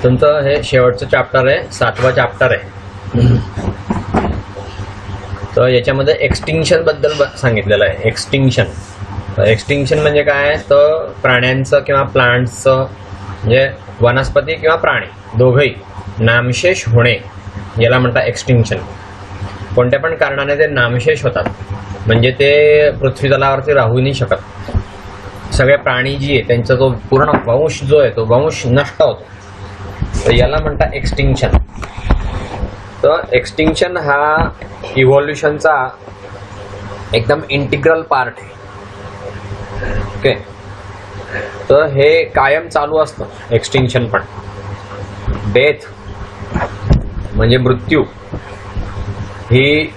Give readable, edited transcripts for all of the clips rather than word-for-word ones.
तुमचं हे शेवटचं चॅप्टर आहे, 7वं चॅप्टर आहे. तर याच्यामध्ये एक्सटिंक्शन बद्दल सांगितलेलं आहे. एक्सटिंक्शन म्हणजे काय, तर प्राण्यांचं किंवा प्लांट्सचं म्हणजे वनस्पती किंवा प्राणी दोघंही नामशेष होणे याला म्हणतात एक्सटिंक्शन. कोणत्या पण कारणाने ते नामशेष होतात, म्हणजे ते पृथ्वीतलावरती राहू नाही शकत. सगळे प्राणी जी आहे त्यांचा जो पूर्ण वंश जो आहे तो वंश नष्ट होतो, तर याला म्हणतात एक्सटिंक्शन. तर एक्सटिंक्शन हा इव्हॉल्युशनचा एकदम इंटिग्रल पार्ट आहे. ओके, तर हे कायम चालू असतं एक्सटिंक्शन पण. डेथ म्हणजे मृत्यू ही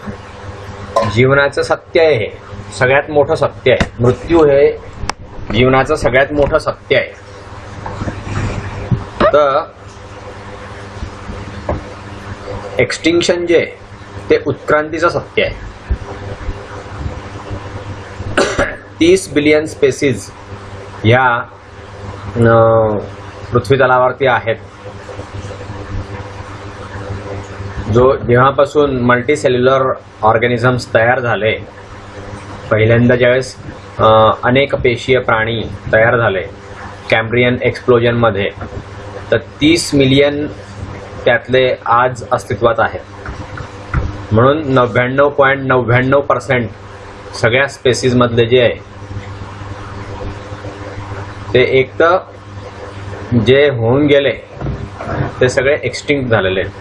जीवनाचं सत्य आहे, हे सगळ्यात मोठं सत्य आहे. मृत्यू हे जीवनाचं सगळ्यात मोठं सत्य आहे. तर एक्सटिंक्शन जे ते उत्क्रांतीचं सत्य आहे. 30 बिलियन स्पेसीज ह्या पृथ्वीतलावरती आहेत. जो जेव्हापासून मल्टीसेल्युलर ऑर्गॅनिझम्स तयार झाले, पहिल्यांदा ज्यावेळेस अनेक पेशीय प्राणी तयार झाले कॅम्ब्रियन एक्सप्लोजनमध्ये, तर 30 मिलियन त्यातले आज अस्तित्वात आहेत. म्हणून 99.99% सगळ्या स्पेसीजमधले जे आहे ते एक तर जे होऊन गेले ते सगळे एक्सटिंक्ट झालेले आहेत.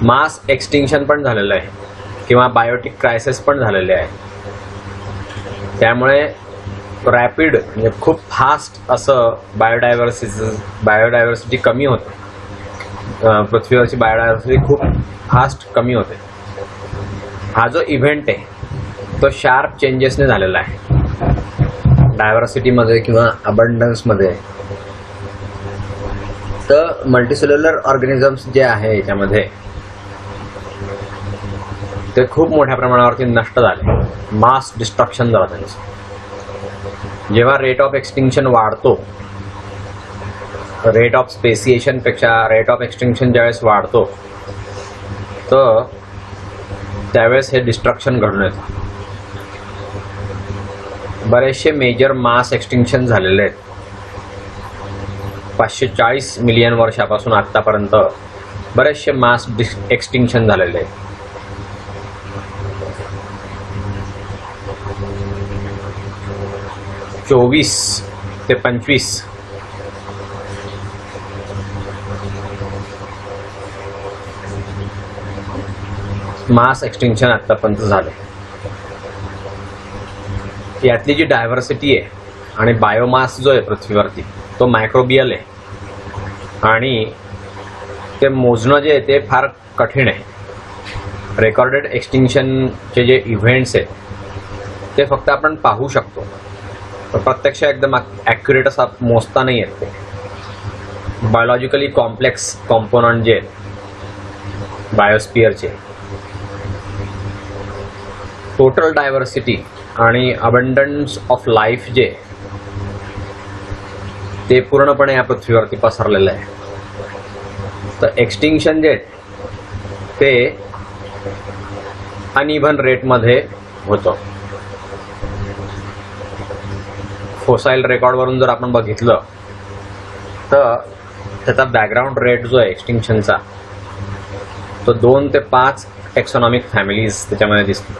मास एक्सटिंक्शन पण झालेलं आहे किंवा बायोटिक क्रायसिस पण झालेले आहे. त्यामुळे रॅपिड म्हणजे खूप फास्ट असं बायोडायव्हर्सिटी कमी होते. पृथ्वीवरची बायोडायव्हर्सिटी खूप फास्ट कमी होते. हा जो इव्हेंट आहे तो शार्प चेंजेसने झालेला आहे डायव्हर्सिटीमध्ये किंवा अबंडन्समध्ये. तर मल्टीसेल्युलर ऑर्गॅनिझम्स जे आहे याच्यामध्ये ते खूप मोठ्या प्रमाणावरती नष्ट झाले. मास डिस्ट्रक्शन झालं त्यांचं. जेव्हा रेट ऑफ एक्सटिंक्शन वाढतो, रेट ऑफ स्पेसिएशन पेक्षा रेट ऑफ एक्सटिंक्शन ज्यावेळेस वाढतो, तर त्यावेळेस हे डिस्ट्रक्शन घडून येतं. बरेचसे मेजर मास एक्सटिंक्शन झालेले आहेत. 540 मिलियन वर्षापासून आत्तापर्यंत बरेचसे मास एक्सटिंक्शन झालेले आहेत. चोवीस ते 25 मास एक्सटिंक्शन आतापर्यंत झाले. यातली जी डायव्हर्सिटी आहे आणि बायोमास जो आहे पृथ्वीवरती तो मायक्रोबियल आहे, आणि ते मोजणं जे आहे ते फार कठीण आहे. रेकॉर्डेड एक्सटिंक्शनचे जे इव्हेंट्स आहेत ते फक्त आपण पाहू शकतो, तर प्रत्यक्ष एकदम ॲक्युरेट असा मोजता नाही येत. ते बायोलॉजिकली कॉम्प्लेक्स कॉम्पोनंट जे आहेत बायोस्पिअरचे, टोटल डायव्हर्सिटी आणि अबंडन्स ऑफ लाईफ जे ते पूर्णपणे या पृथ्वीवरती पसरलेलं आहे. तर एक्सटिंक्शन जे ते अनइव्हन रेटमध्ये होतं. फोसाईल रेकॉर्डवरून जर आपण बघितलं तर त्याचा बॅकग्राऊंड रेट जो आहे एक्सटिंक्शनचा तो 2 ते 5 टेक्सॉनॉमिक फॅमिलीज त्याच्यामध्ये दिसतात.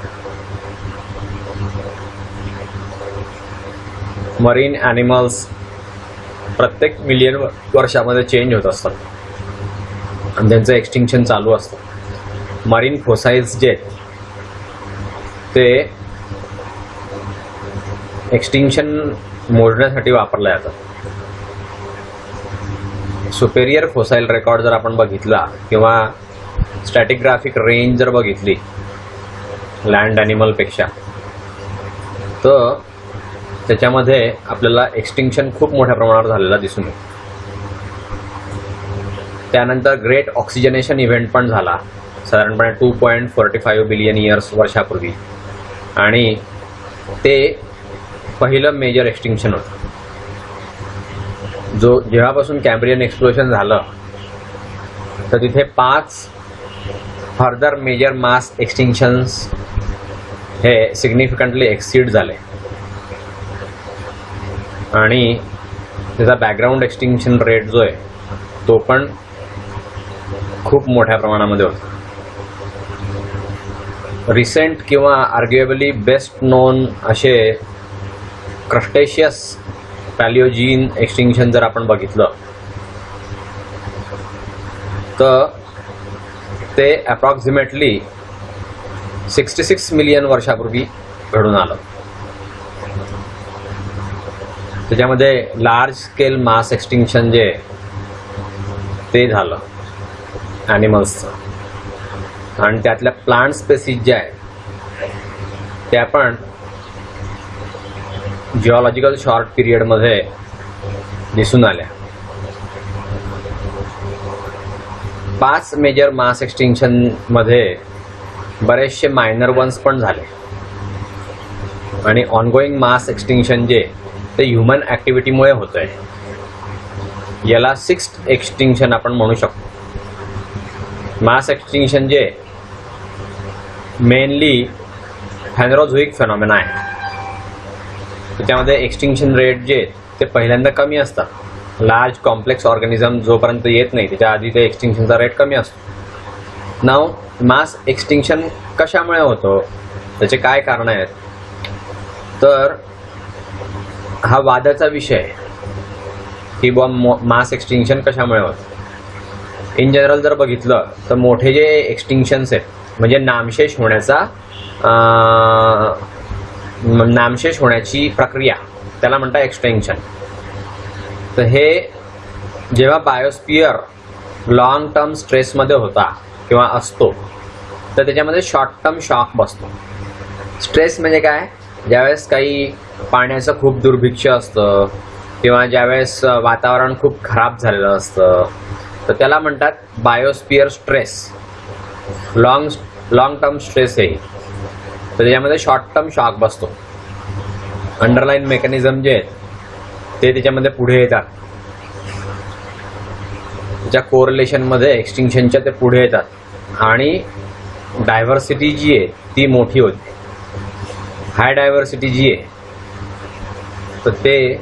मरीन ॲनिमल्स प्रत्येक मिलियन वर्षामध्ये चेंज होत असतात आणि त्यांचं एक्सटिंक्शन चालू असतं. मरीन फोसाईल्स जे आहेत ते एक्सटिंक्शन मोजण्यासाठी वापरले जातात. सुपेरियर फोसाईल रेकॉर्ड जर आपण बघितला किंवा स्ट्रॅटिग्राफिक रेंज जर बघितली लँड ॲनिमलपेक्षा, तर त्याच्यामध्ये आपल्याला एक्सटिंक्शन खूप मोठ्या प्रमाणावर झालेला दिसून येतो. त्यानंतर ग्रेट ऑक्सिजनेशन इव्हेंट पण झाला साधारणपणे 2.45 बिलियन इयर्स वर्षापूर्वी, आणि ते पहिलं मेजर एक्सटिंक्शन होतं. जेव्हापासून कॅम्ब्रियन एक्सप्लोजन झालं तर तिथे 5 फर्दर मेजर मास एक्सटिंक्शन्स हे सिग्निफिकंटली एक्सीड झाले आणि त्याचा बॅकग्राऊंड एक्सटिंक्शन रेट जो आहे तो पण खूप मोठ्या प्रमाणामध्ये होता. रिसेंट किंवा आर्ग्युएबली बेस्ट नोन असे क्रस्टेशियस पॅलिओजीन एक्सटिंक्शन जर आपण बघितलं तर ते अप्रॉक्सिमेटली 66 मिलियन वर्षापूर्वी घडून आलं. त्याच्यामध्ये लार्ज स्केल मास एक्सटिंक्शन जे ते झालं ॲनिमल्सचं आणि त्यातल्या प्लांट स्पेसीज ज्या आहेत त्या पण जिओलॉजिकल शॉर्ट पिरियडमध्ये दिसून आल्या. 5 मेजर मास एक्सटिंक्शनमध्ये बरेचसे मायनर वन्स पण झाले आणि ऑनगोईंग मास एक्सटिंक्शन जे ते ह्युमन ॲक्टिव्हिटीमुळे होत आहे. याला 6th एक्सटिंक्शन आपण म्हणू शकतो. मास एक्सटिंक्शन जे मेनली फॅनरोझोइक फेनॉमेना आहे. त्याच्यामध्ये एक्सटिंक्शन रेट जे ते पहिल्यांदा कमी असतात. लार्ज कॉम्प्लेक्स ऑर्गॅनिझम जोपर्यंत येत नाही त्याच्या आधी ते एक्सटिंक्शनचा रेट कमी असतो. नाव मास एक्सटिंक्शन कशामुळे होतं, त्याचे काय कारण आहेत, तर हा वादाचा विषय आहे की मास एक्सटिंक्शन कशामुळे होतं. इन जनरल जर बघितलं तर मोठे जे एक्सटिंक्शन्स आहेत म्हणजे नामशेष होण्याची प्रक्रिया त्याला म्हणतात एक्सटिंक्शन. तर हे जेव्हा बायोस्फिअर लॉंग टर्म स्ट्रेसमध्ये होता किंवा असतो तर त्याच्यामध्ये शॉर्ट टर्म शॉक बसतो. स्ट्रेस म्हणजे काय, ज्यावेळेस काही पाण्याचं खूप दुर्भिक्ष असतं किंवा ज्यावेळेस वातावरण खूप खराब झालेलं असतं तर त्याला म्हणतात biosphere stress. Long term stress आहे तर त्याच्यामध्ये शॉर्ट टर्म शॉक बसतो. अंडरलाईन मेकॅनिझम जे आहेत ते त्याच्यामध्ये पुढे येतात. त्याच्या कोरिलेशनमध्ये एक्सटिंक्शनच्या ते पुढे येतात आणि डायव्हर्सिटी जी आहे ती मोठी होते. हाय डायव्हर्सिटी जी आहे तर ते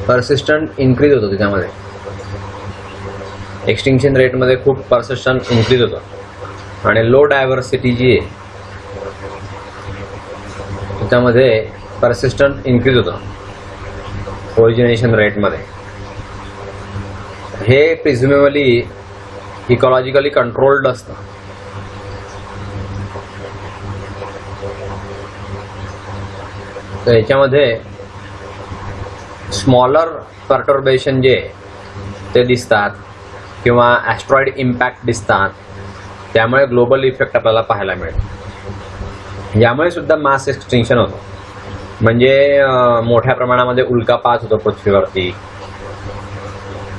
परसिस्टंट इन्क्रीज होतं. त्याच्यामध्ये एक्सटिंक्शन रेटमध्ये खूप परसिस्टंट इन्क्रीज होतं आणि लो डायव्हर्सिटी जी आहे त्याच्यामध्ये परसिस्टंट इन्क्रीज होतं ओरिजिनेशन रेटमध्ये. हे प्रिझ्युमेबली इकॉलॉजिकली कंट्रोल्ड असतं. तर याच्यामध्ये स्मॉलर पर्टर्बेशन जे ते दिसतात किंवा ॲस्ट्रॉइड इम्पॅक्ट दिसतात. त्यामुळे ग्लोबल इफेक्ट आपल्याला पाहायला मिळतो. यामुळे सुद्धा मास एक्सटिंक्शन होतं. म्हणजे मोठ्या प्रमाणामध्ये उल्कापात होतो पृथ्वीवरती.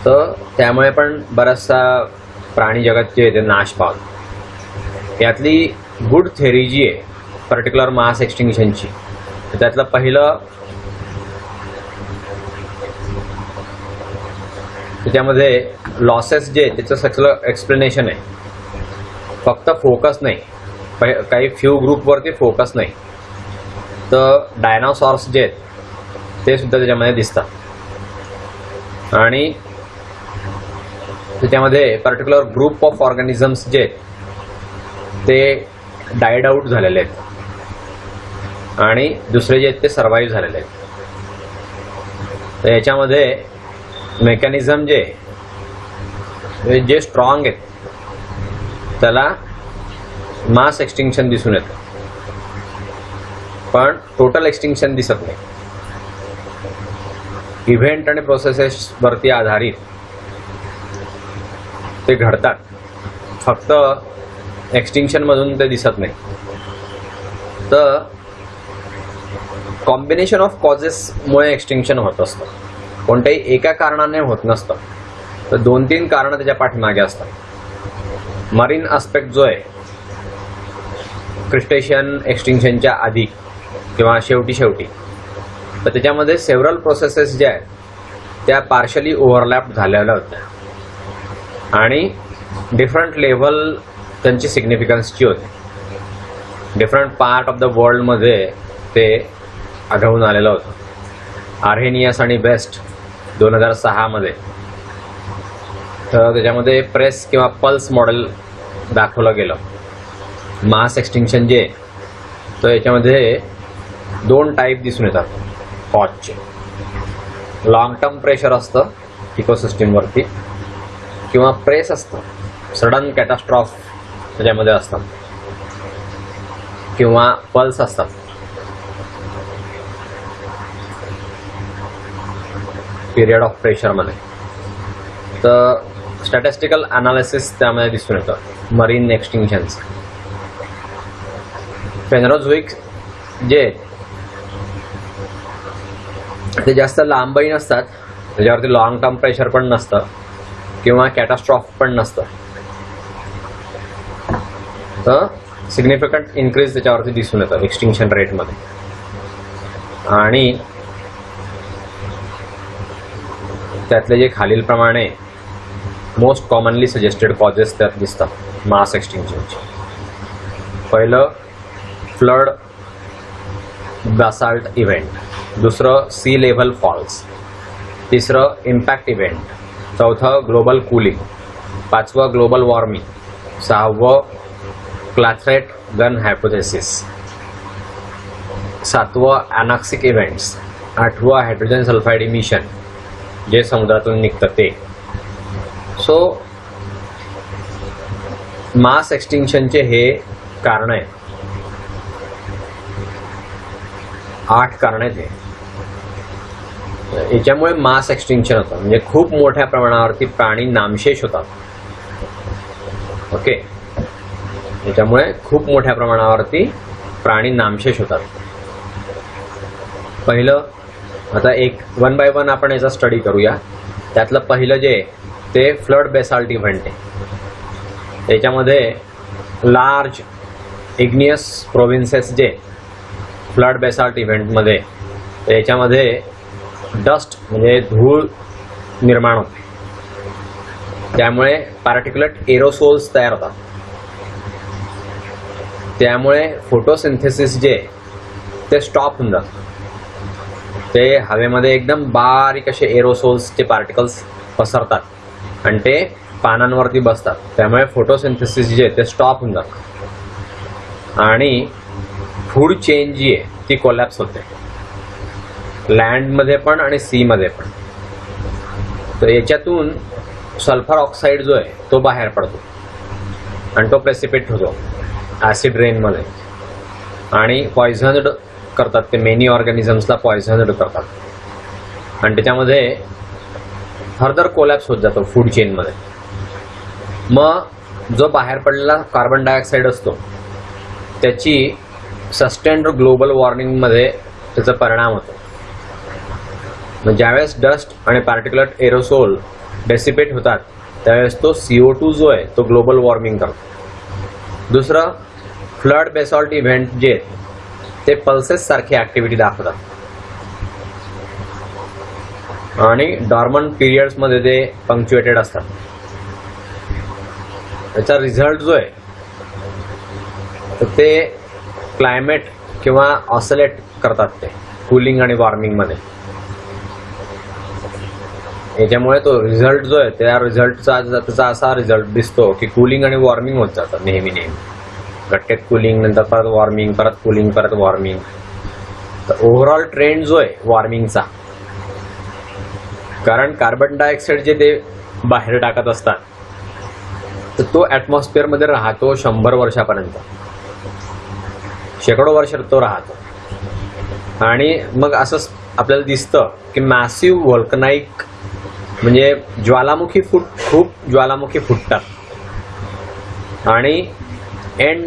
तर त्यामुळे पण बराचसा प्राणी जगत जे आहे ते नाश पावतो. यातली गुड थेअरी जी आहे पर्टिक्युलर मास एक्सटिंक्शनची त्यातलं पहिलं त्याच्यामध्ये लॉसेस जे त्याचं सगळं एक्सप्लेनेशन आहे. फक्त फोकस नाही, काही फ्यू ग्रुपवरती फोकस नाही तर डायनासॉर्स जे आहेत ते सुद्धा त्याच्यामध्ये दिसतात आणि त्याच्यामध्ये पर्टिक्युलर ग्रुप ऑफ ऑर्गॅनिझम्स जे आहेत ते डायड आऊट झालेले आहेत आणि दुसरे जे आहेत ते सर्वाईव्ह झालेले आहेत. तर याच्यामध्ये मेकॅनिझम जे स्ट्रॉंग आहेत त्याला मास एक्सटिंक्शन दिसून येतं पण टोटल एक्सटिंक्शन दिसत नाही. इव्हेंट आणि प्रोसेसेसवरती आधारित ते घडतात, फक्त एक्सटिंक्शनमधून ते दिसत नाही. तर कॉम्बिनेशन ऑफ कॉजेसमुळे एक्सटिंक्शन होत असतं. कोणत्याही एका कारणाने होत नसतं. तर 2-3 कारणं त्याच्या पाठीमागे असतात. मरीन आस्पेक्ट जो आहे क्रिस्टेशियन एक्सटिंक्शनच्या आधी किंवा शेवटी तर त्याच्यामध्ये सेव्हरल प्रोसेसेस ज्या आहेत त्या पार्शली ओव्हरलॅप झालेल्या होत्या आणि डिफरंट लेव्हल त्यांची सिग्निफिकन्सची होती. डिफरंट पार्ट ऑफ द वर्ल्डमध्ये ते आढळून आलेलं होतं. आर्हेनियस आणि बेस्ट 2006 मध्ये. तर त्याच्यामध्ये प्रेस किंवा पल्स मॉडेल दाखवलं गेलं. मास एक्सटिंक्शन जे तर याच्यामध्ये 2 टाईप दिसून येतात कॉजचे. लॉंग टर्म प्रेशर असतं इकोसिस्टीमवरती किंवा प्रेस असतं, सडन कॅटास्ट्रॉफ त्याच्यामध्ये असतात किंवा पल्स असतात. पिरियड ऑफ प्रेशरमध्ये. तर स्टॅटिस्टिकल अनालिसिस त्यामध्ये दिसून येतं मरीन एक्सटिंक्शनचं. फेनरोझोइक जे ते जास्त लांबही नसतात, त्याच्यावरती लॉंग टर्म प्रेशर पण नसतं किंवा कॅटास्ट्रॉफ पण नसतं. तर सिग्निफिकंट इन्क्रीज त्याच्यावरती दिसून येतं एक्सटिंक्शन रेटमध्ये. आणि त्यातले जे खालीलप्रमाणे मोस्ट कॉमनली सजेस्टेड कॉजेस त्यात दिसतात मास एक्सटिंक्शनचे. पहिलं फ्लड बासाल्ट इव्हेंट, दुसरं सी लेव्हल फॉल्स, तिसरं इम्पॅक्ट इव्हेंट, चौथं ग्लोबल कूलिंग, पाचवं ग्लोबल वॉर्मिंग, सहावं क्लॅथरेट गन हायपोथेसिस, सातवं ॲनॉक्सिक इव्हेंट्स, आठवं हायड्रोजन सल्फाइड इमिशन जे समुद्रातून निघतं ते. सो मास एक्सटिंक्शनचे हे कारण आहे, 8 कारण आहेत. याच्यामुळे मास एक्सटिंक्शन होतं म्हणजे खूप मोठ्या प्रमाणावरती प्राणी नामशेष होतात. ओके, याच्यामुळे खूप मोठ्या प्रमाणावरती प्राणी नामशेष होतात. पहिलं आता एक 1 बाय 1 आपण याचा स्टडी करूया. त्यातलं पहिलं जे ते फ्लड बेसाल्ट इव्हेंट आहे. याच्यामध्ये लार्ज इग्नियस प्रोव्हिन्सेस जे फ्लड बेसाल्ट इव्हेंटमध्ये याच्यामध्ये डस्ट म्हणजे धूळ निर्माण होते. त्यामुळे पार्टिक्युलेट एरोसोल्स तयार होतात. त्यामुळे फोटोसिंथेसिस जे ते स्टॉप होऊन जातं. ते हवेमध्ये एकदम बारीक असे एरोसोल्सचे पार्टिकल्स पसरतात आणि ते पानांवरती बसतात. त्यामुळे फोटोसिंथेसिस जे ते स्टॉप होऊन जातं आणि फूड चेन जी आहे ती कोलॅप्स होते, लँडमध्ये पण आणि सीमध्ये पण. तर याच्यातून सल्फर ऑक्साईड जो आहे तो बाहेर पडतो आणि तो प्रेसिपिट होतो ॲसिड रेनमध्ये आणि पॉयझन्ड करतात. ते मेनी ऑर्गॅनिझम्सला पॉयझन्ड करतात आणि त्याच्यामध्ये फर्दर कोलॅप्स होत जातो फूड चेनमध्ये. मग जो बाहेर पडलेला कार्बन डायऑक्साईड असतो त्याची सस्टेन्ड ग्लोबल वॉर्मिंगमध्ये त्याचा परिणाम होतो. मग ज्यावेळेस डस्ट आणि पार्टिक्युलर एरोसोल डेसिपेट होतात त्यावेळेस तो CO2 जो आहे तो ग्लोबल वॉर्मिंग करतो. दुसरं फ्लड बेसॉल्ट इव्हेंट जे ते पल्सेस सारखी ऍक्टिव्हिटी दाखवतात आणि डॉर्मंट पिरियड्समध्ये ते पंक्च्युएटेड असतात. त्याचा रिझल्ट जो आहे तर ते क्लायमेट किंवा ऑसिलेट करतात ते कूलिंग आणि वॉर्मिंगमध्ये. याच्यामुळे तो रिझल्ट जो आहे त्या रिझल्टचा त्याचा असा रिझल्ट दिसतो की कूलिंग आणि वॉर्मिंग होत जातं नेहमी. घटकेत कूलिंग, नंतर परत वॉर्मिंग, परत कूलिंग, परत वॉर्मिंग. तर ओव्हरऑल ट्रेंड जो आहे वॉर्मिंगचा, कारण कार्बन डायऑक्साईड जे ते बाहेर टाकत असतात तर तो ॲटमॉस्फिअरमध्ये राहतो 100 वर्षापर्यंत, शेकडो वर्ष तो राहतो. आणि मग असं आपल्याला दिसतं की मॅसिव्ह व्होल्कनाइक म्हणजे खूप ज्वालामुखी फुटतात आणि एंड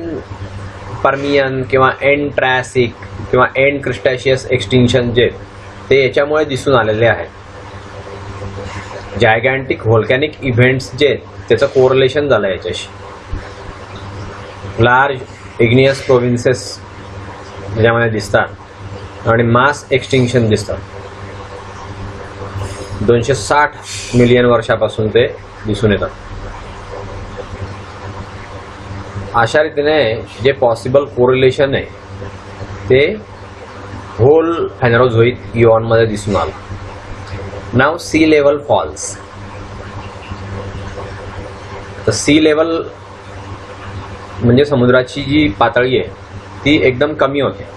पर्मियन किंवा एंड ट्रायसिक किंवा एंड क्रिस्टॅशियस एक्सटिंक्शन जे ते याच्यामुळे दिसून आलेले आहेत. जायगॅन्टिक व्होल्कॅनिक इव्हेंट्स जे त्याचं कोरिलेशन झालं याच्याशी. लार्ज इग्नियस प्रोव्हिन्सेस ज्याच्यामध्ये दिसतात आणि मास एक्सटिंक्शन दिसतात. 260 मिलियन वर्षापासून ते दिसून येतात. अशा रीतीने जे पॉसिबल कोरिलेशन आहे ते होल फेनरोझोइक इऑन मध्ये दिसून आलं. नाव सी लेवल फॉल्स. तर सी लेवल म्हणजे समुद्राची जी पातळी आहे ती एकदम कमी होते.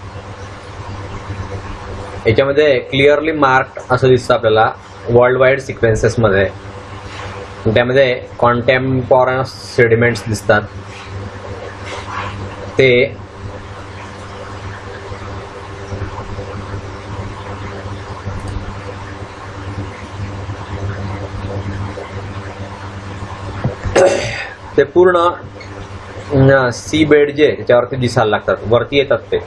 याच्यामध्ये क्लिअरली मार्क्ड असं दिसतं आपल्याला वर्ल्ड वाईड सिक्वेन्सेसमध्ये. त्यामध्ये कॉन्टेम्पॉरस सेडिमेंट्स दिसतात. ते पूर्ण सी बेड जे त्याच्यावरती दिसायला लागतात, वरती येतात ते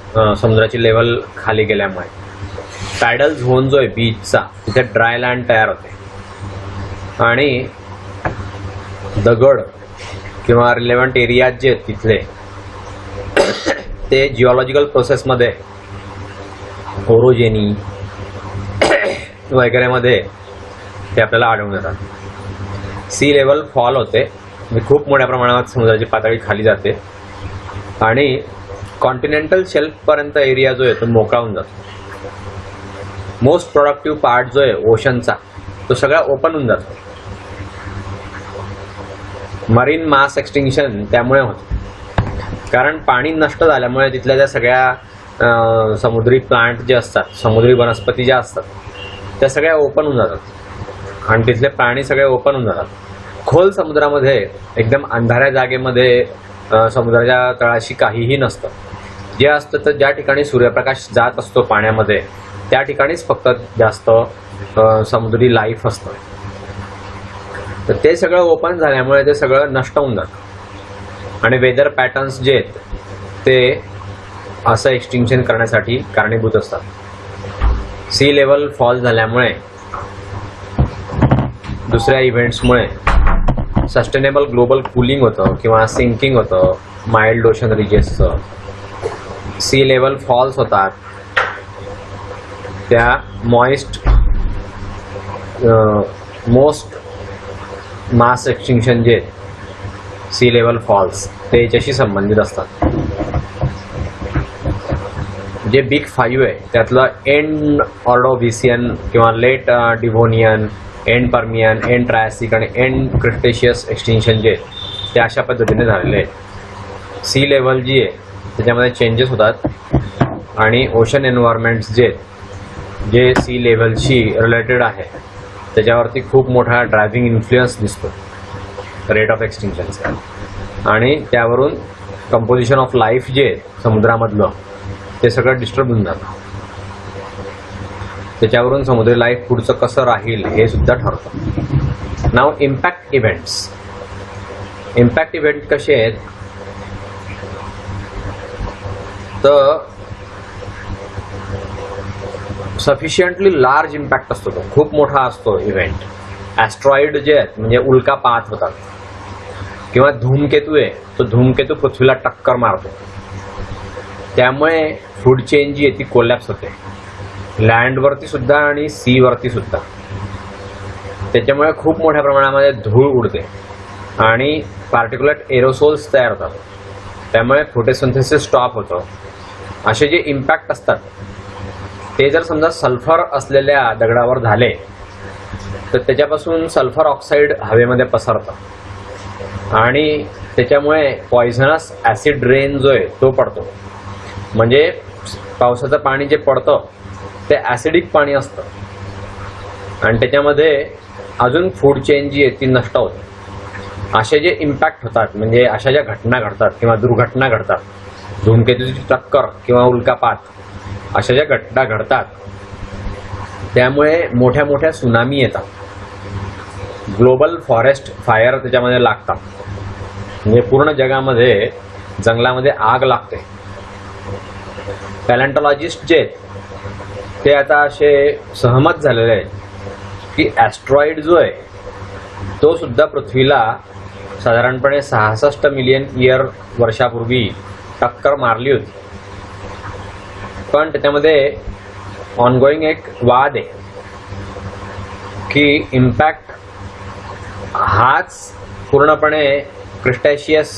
समुद्राची लेवल खाली गेल्यामुळे. टायडल झोन जो आहे बीचचा तिथे ड्राय लँड तयार होते आणि दगड किंवा रिलेव्हंट एरियाज जे आहेत तिथले ते जिओलॉजिकल प्रोसेसमध्ये ओरोजेनी वगैरेमध्ये ते आपल्याला आढळून येतात. सी लेवल फॉल होते म्हणजे खूप मोठ्या प्रमाणात समुद्राची पातळी खाली जाते आणि कॉन्टिनेंटल शेल्फपर्यंत एरिया जो आहे तो मोकळा होऊन जातो. मोस्ट प्रोडक्टिव्ह पार्ट जो आहे ओशनचा तो सगळा ओपन होऊन जातो. मरीन मास एक्सटिंक्शन त्यामुळे होतं, कारण पाणी नष्ट झाल्यामुळे तिथल्या ज्या सगळ्या समुद्री प्लांट जे असतात, समुद्री वनस्पती ज्या असतात त्या सगळ्या ओपन होऊन जातात आणि तिथले प्राणी सगळे ओपन होऊन जातात. खोल समुद्रामध्ये एकदम अंधाऱ्या जागेमध्ये समुद्राच्या तळाशी काहीही नसतं. जे असतं तर ज्या ठिकाणी सूर्यप्रकाश जात असतो पाण्यामध्ये त्या ठिकाणीच फक्त जास्त समुद्री लाईफ असतं. तर ते सगळं ओपन झाल्यामुळे ते सगळं नष्ट होऊन जातं आणि वेदर पॅटर्न्स जे आहेत ते असं एक्सटिंक्शन करण्यासाठी कारणीभूत असतात. सी लेवल फॉल झाल्यामुळे दुसऱ्या इव्हेंट्समुळे सस्टेनेबल ग्लोबल कूलिंग होतं किंवा सिंकिंग होतं माइल्ड ओशन रिजेसचं. सी लेवल फॉल्स होतात त्या मॉइस्ट मोस्ट मास एक्सटिंक्शन जे सी लेवल फॉल्स ते याच्याशी संबंधित असतात. जे बिग 5 आहे त्यातलं एंड ऑर्डोव्हिसियन किंवा late Devonian, end Permian, end Triassic आणि एंड क्रिटेशियस एक्सटिंक्शन जे ते अशा पद्धतीने झालेले आहेत. सी लेवल जी आहे त्याच्यामध्ये चेंजेस होतात आणि ओशन एन्व्हायरमेंट्स जे सी लेवलशी रिलेटेड आहे त्याच्यावरती खूप मोठा ड्रायव्हिंग इन्फ्लुएन्स दिसतो रेट ऑफ एक्सटिंक्शनचा. आणि त्यावरून कंपोजिशन ऑफ लाईफ जे समुद्रामधलं ते सगळं डिस्टर्ब होऊन जातं. त्याच्यावरून समुद्री लाईफ पुढचं कसं राहील हे सुद्धा ठरतं. नाव इम्पॅक्ट इव्हेंट्स. इम्पॅक्ट इव्हेंट कसे आहेत तर सफिशियंटली लार्ज इम्पॅक्ट असतो, तो खूप मोठा असतो इव्हेंट. ॲस्ट्रॉइड जे आहेत म्हणजे उल्कापात होतात किंवा धूमकेतू आहे तो धूमकेतू पृथ्वीला टक्कर मारतो, त्यामुळे फूड चेन जी आहे ती कोलॅप्स होते, लँडवरती सुद्धा आणि सीवरती सुद्धा. त्याच्यामुळे खूप मोठ्या प्रमाणामध्ये धूळ उडते आणि पार्टिक्युलेट एरोसोल्स तयार होतात, त्यामुळे फोटोसिंथेसिस स्टॉप होतं. असे जे इम्पॅक्ट असतात ते जर समजा सल्फर असलेल्या दगडावर झाले तर त्याच्यापासून सल्फर ऑक्साईड हवेमध्ये पसरतं आणि त्याच्यामुळे पॉयझनस ॲसिड रेन जो आहे तो पडतो. म्हणजे पावसाचं पाणी जे पडतं ते ॲसिडिक पाणी असतं आणि त्याच्यामध्ये अजून फूड चेन जी आहे ती नष्ट होते. असे जे इम्पॅक्ट होतात म्हणजे अशा ज्या घटना घडतात किंवा दुर्घटना घडतात, धूमकेतूची टक्कर किंवा उल्कापात, अशा ज्या घटना घडतात त्यामुळे मोठ्या मोठ्या सुनामी येतात, ग्लोबल फॉरेस्ट फायर त्याच्यामध्ये लागतात, म्हणजे पूर्ण जगामध्ये जंगलामध्ये आग लागते. पॅलेंटॉलॉजिस्ट जे ते आता असे सहमत झालेले आहेत की ॲस्ट्रॉइड जो आहे तो सुद्धा पृथ्वीला साधारणपणे 66 मिलियन इयर वर्षापूर्वी टक्कर मारली होती. पण त्याच्यामध्ये ऑनगोईंग एक वाद आहे की इम्पॅक्ट हाच पूर्णपणे क्रिस्टॅशियस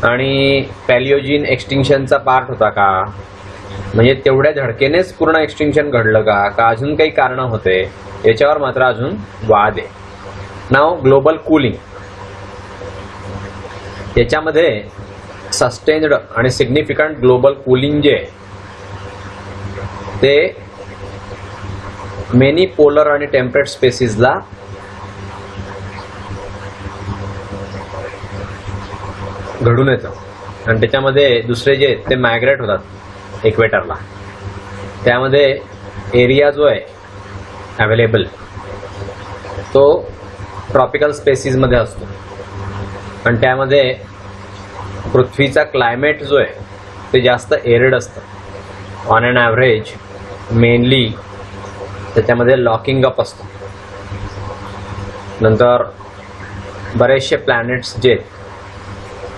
आणि पॅलिओजिन एक्सटिंक्शनचा पार्ट होता का, म्हणजे तेवढ्या धडकेनेच पूर्ण एक्सटिंक्शन घडलं का अजून काही कारणं होते, याच्यावर मात्र अजून वाद आहे. नाव ग्लोबल कूलिंग, याच्यामध्ये सस्टेन्ड आणि सिग्निफिकंट ग्लोबल कूलिंग जे ते मेनी पोलर आणि टेम्परेट स्पेसिसला घडून येतं आणि त्याच्यामध्ये दुसरे जे ते मायग्रेट होतात इक्वेटरला. त्यामध्ये एरिया जो आहे अवेलेबल तो ट्रॉपिकल स्पेसिसमध्ये असतो आणि त्यामध्ये पृथ्वीचा क्लायमेट जो आहे ते जास्त एरिड असतं. ऑन अन ॲव्हरेज मेनली त्याच्यामध्ये लॉकिंग अप असतं. नंतर बरेचसे प्लॅनेट्स जे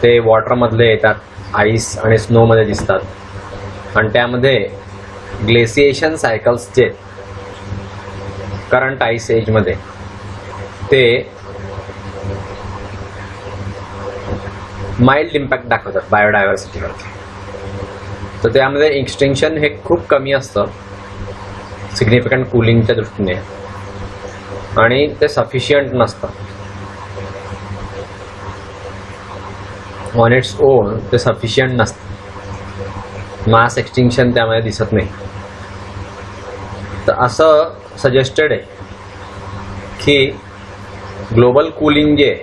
ते वॉटरमधले येतात, आईस आणि स्नोमध्ये दिसतात आणि त्यामध्ये ग्लेसिएशन सायकल्स जे करंट आईस एजमध्ये ते माइल्ड इम्पॅक्ट दाखवतात बायोडायव्हर्सिटीवरती. तर त्यामध्ये एक्सटिंक्शन हे खूप कमी असतं सिग्निफिकंट कूलिंगच्या दृष्टीने आणि ते सफिशियंट नसतं. ऑन इट्स ओन ते सफिशियंट नसतं, मास एक्सटिंक्शन त्यामध्ये दिसत नाही. तर असं सजेस्टेड आहे की ग्लोबल कूलिंग जे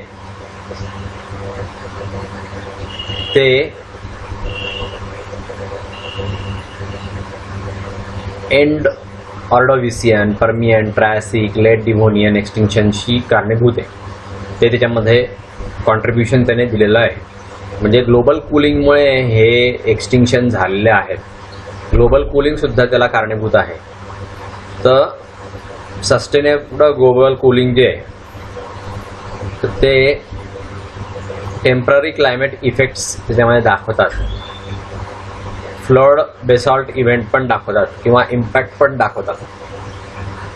ते end Ordovician, Permian, Triassic, late Devonian एक्सटिंक्शनशी कारणीभूत आहे. ते त्याच्यामध्ये कॉन्ट्रीब्युशन त्याने दिलेलं आहे. म्हणजे ग्लोबल कूलिंगमुळे हे एक्सटिंक्शन झालेले आहेत. ग्लोबल कूलिंग सुद्धा त्याला कारणीभूत आहे. तर सस्टेनेबल ग्लोबल कूलिंग जे आहे ते टेम्पररी क्लायमेट इफेक्ट्स त्याच्यामध्ये दाखवतात, फ्लड बेसॉल्ट इव्हेंट पण दाखवतात किंवा इम्पॅक्ट पण दाखवतात.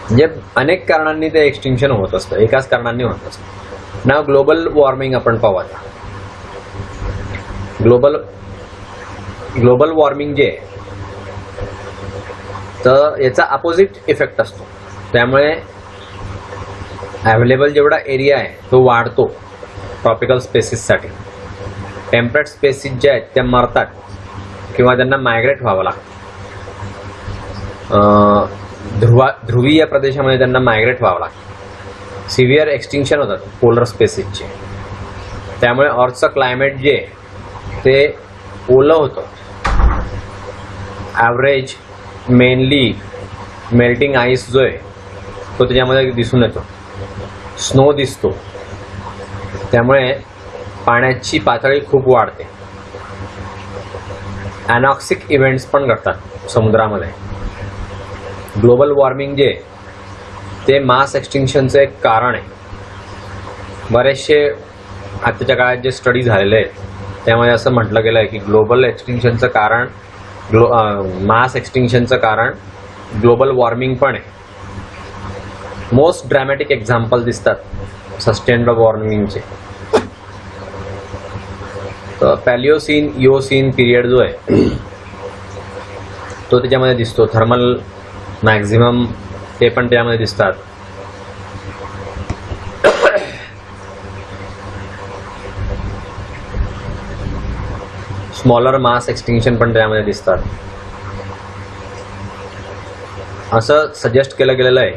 म्हणजे अनेक कारणांनी ते एक्सटिंक्शन होत असतं, एकाच कारणांनी होत असतं. ना ग्लोबल वॉर्मिंग आपण पाहू आता. ग्लोबल वॉर्मिंग जे तर याचा अपोजिट इफेक्ट असतो. त्यामुळे अवेलेबल जेवढा एरिया आहे तो वाढतो ट्रॉपिकल स्पेसिससाठी. टेम्परेट स्पेसिस ज्या आहेत त्या मरतात किंवा त्यांना मायग्रेट व्हावं लागतं. ध्रुवीय प्रदेशामध्ये त्यांना मायग्रेट व्हावं लागतं. सिव्हिअर एक्सटिंक्शन होतात पोलर स्पेसिसचे. त्यामुळे अर्थचं क्लायमेट जे ते ओलं होतं. ॲव्हरेज मेनली मेल्टिंग आईस जो आहे तो त्याच्यामध्ये दिसून येतो, स्नो दिसतो. त्यामुळे पाण्याची पातळी खूप वाढते. ॲनॉक्सिक इव्हेंट्स पण घडतात समुद्रामध्ये. ग्लोबल वॉर्मिंग जे ते मास एक्सटिंक्शनचं एक कारण आहे. बरेचसे आताच्या काळात जे स्टडी झालेले आहेत त्यामध्ये असं म्हटलं गेलं आहे की ग्लोबल एक्सटिंक्शनचं कारण मास एक्सटिंक्शनचं कारण ग्लोबल वॉर्मिंग पण आहे. मोस्ट ड्रॅमॅटिक एक्झाम्पल दिसतात सस्टेन्ड वॉर्मिंगचे. तर पॅलिओसीन इओसीन पिरियड जो आहे तो त्याच्यामध्ये दिसतो. थर्मल मॅक्झिमम ते पण त्यामध्ये दिसतात. स्मॉलर मास एक्सटिंक्शन पण त्यामध्ये दिसतात. असं सजेस्ट केलं गेलेलं आहे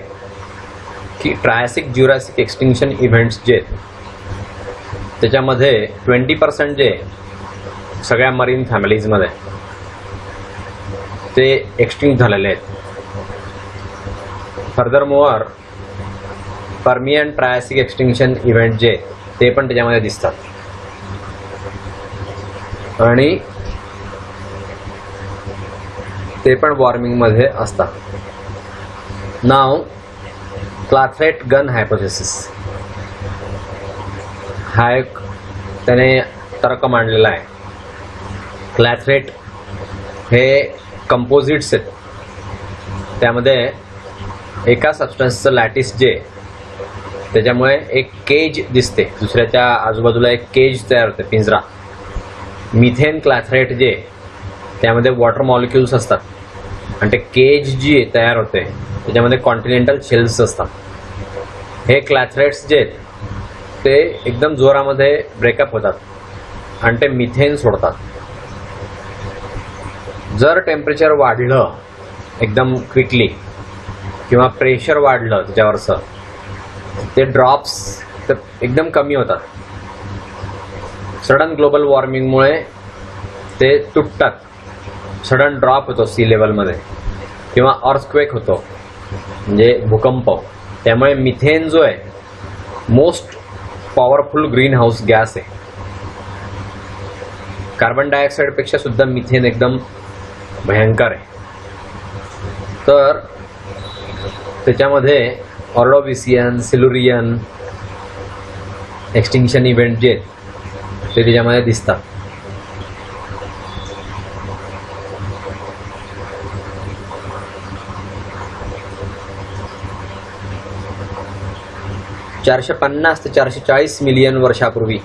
की ट्रायसिक ज्युरासिक एक्सटिंक्शन इव्हेंट्स जे त्याच्यामध्ये 20% जे सगळ्या मरीन फॅमिलीजमध्ये ते एक्सटिंक्ट झालेले आहेत. Further mower Permian Triassic extinction event जे ते पण त्याच्यामध्ये दिसतात आणि ते पण वॉर्मिंगमध्ये असतात. नाव क्लाथरेट गन हायपोथेसिस हा एक त्याने तर्क मांडलेला आहे. क्लॅथरेट हे कंपोजिट्स आहेत. त्यामध्ये एका सबस्टन्सचं लॅटिस जे त्याच्यामुळे एक केज दिसते, दुसऱ्याच्या आजूबाजूला एक केज तयार होते, पिंजरा. मिथेन क्लॅथरेट जे त्यामध्ये वॉटर मॉलिक्युल्स असतात आणि ते केज जी तयार होते त्याच्यामध्ये कॉन्टिनेंटल शेल्स असतात. हे क्लॅथरेट्स जे आहेत ते एकदम जोरामध्ये ब्रेकअप होतात आणि ते मिथेन सोडतात. जर टेम्परेचर वाढलं एकदम क्विकली किंवा प्रेशर वाढलं त्याच्यावरचं, ते ड्रॉप्स तर एकदम कमी होतात. सडन ग्लोबल वॉर्मिंगमुळे ते तुटतात. सडन ड्रॉप होतो सी लेवलमध्ये किंवा अर्थक्वेक होतो, म्हणजे भूकंप. त्यामुळे मिथेन जो आहे most powerful green house gas आहे. कार्बन डायऑक्साईडपेक्षा सुद्धा मिथेन एकदम भयंकर आहे. तर त्याच्यामध्ये ऑर्डोविसियन, सिल्युरियन एक्सटिंक्शन इव्हेंट जे आहेत ते त्याच्यामध्ये दिसतात. $450 ते $440 मिलियन वर्षापूर्वी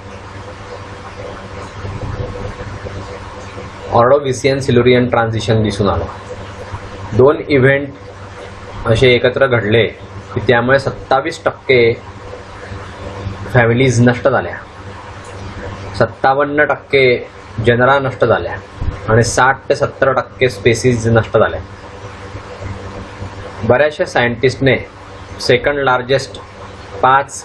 ऑर्डोविसियन सिल्युरियन ट्रान्झिशन दिसून आलं. 2 इव्हेंट असे एकत्र घडले की त्यामुळे 27% फॅमिलीज नष्ट झाल्या, 57% जनरा नष्ट झाल्या आणि 60 ते 70% स्पेसीज नष्ट झाल्या. बऱ्याचशा सायंटिस्टने सेकंड लार्जेस्ट 5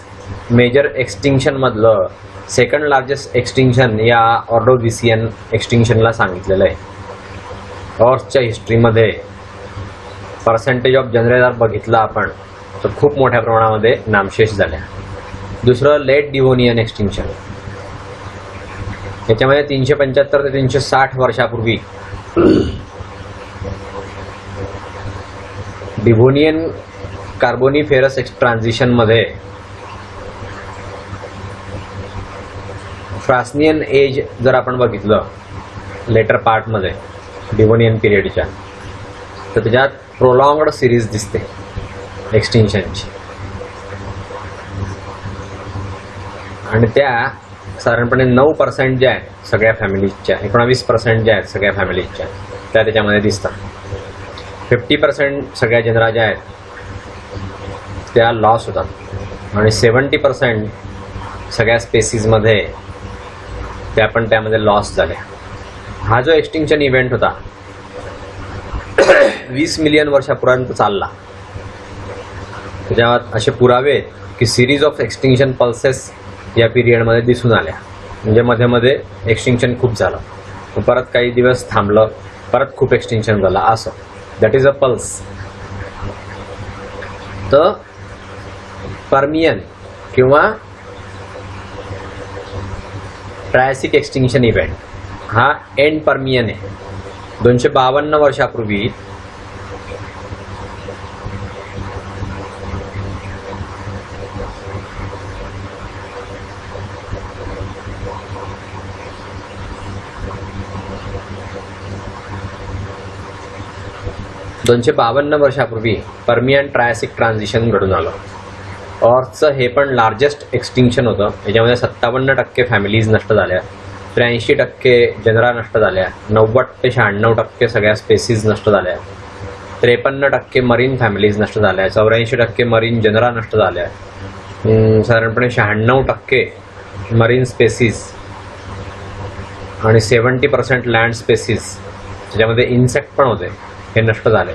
मेजर एक्सटिंक्शनमधलं सेकंड लार्जेस्ट एक्सटिंक्शन या ऑर्डोविसियन एक्सटिंक्शनला सांगितलेलं आहे. अर्थच्या हिस्ट्रीमध्ये पर्सेंटेज ऑफ जनरेटर बघितला आपण तर खूप मोठ्या प्रमाणामध्ये नामशेष झाल्या. दुसरं लेट डिव्होनियन एक्सटिंक्शन, याच्यामध्ये 375 ते 360 वर्षापूर्वी डिव्होनियन कार्बोनिफेरस ट्रान्झिशनमध्ये फ्रास्नियन एज जर आपण बघितलं लेटर पार्टमध्ये डिव्होनियन पिरियडच्या, तर त्याच्यात प्रोलॉंगड सिरीज दिसते एक्सटिंक्शनची. आणि त्या साधारणपणे 9% ज्या आहेत सगळ्या फॅमिलीजच्या, 19% ज्या आहेत सगळ्या फॅमिलीजच्या त्या त्याच्यामध्ये दिसतात. 50% सगळ्या जनरा ज्या आहेत त्या लॉस होतात आणि 70% सगळ्या स्पेसीजमध्ये त्या पण त्यामध्ये लॉस झाल्या. हा जो एक्सटिंक्शन इव्हेंट होता 20 मिलियन वर्षापर्यंत चालला. त्याच्यात असे पुरावे आहेत की सिरीज ऑफ एक्सटिंक्शन पल्सेस या पिरियडमध्ये दिसून आल्या. म्हणजे मध्ये मध्ये एक्सटिंक्शन खूप झालं, परत काही दिवस थांबलं, परत खूप एक्सटिंक्शन झालं, असं. That is a pulse. तर पर्मियन किंवा ट्रायसिक एक्सटिंक्शन इव्हेंट हा एंड पर्मियन आहे. 252 वर्षापूर्वी पर्मियन ट्रायसिक ट्रान्झिशन घडून आलं. अर्थचं हे पण लार्जेस्ट एक्सटिंक्शन होतं. याच्यामध्ये 57% फॅमिलीज नष्ट झाल्या, 83% जनरा नष्ट झाल्या, 90 ते 96% सगळ्या स्पेसीज नष्ट झाल्या, 53% मरीन फॅमिलीज नष्ट झाल्या, 84% मरीन जनरा नष्ट झाल्या, साधारणपणे 96% मरीन स्पेसीज आणि 70% लँड स्पेसीज, त्याच्यामध्ये इन्सेक्ट पण होते, हे नष्ट झाले.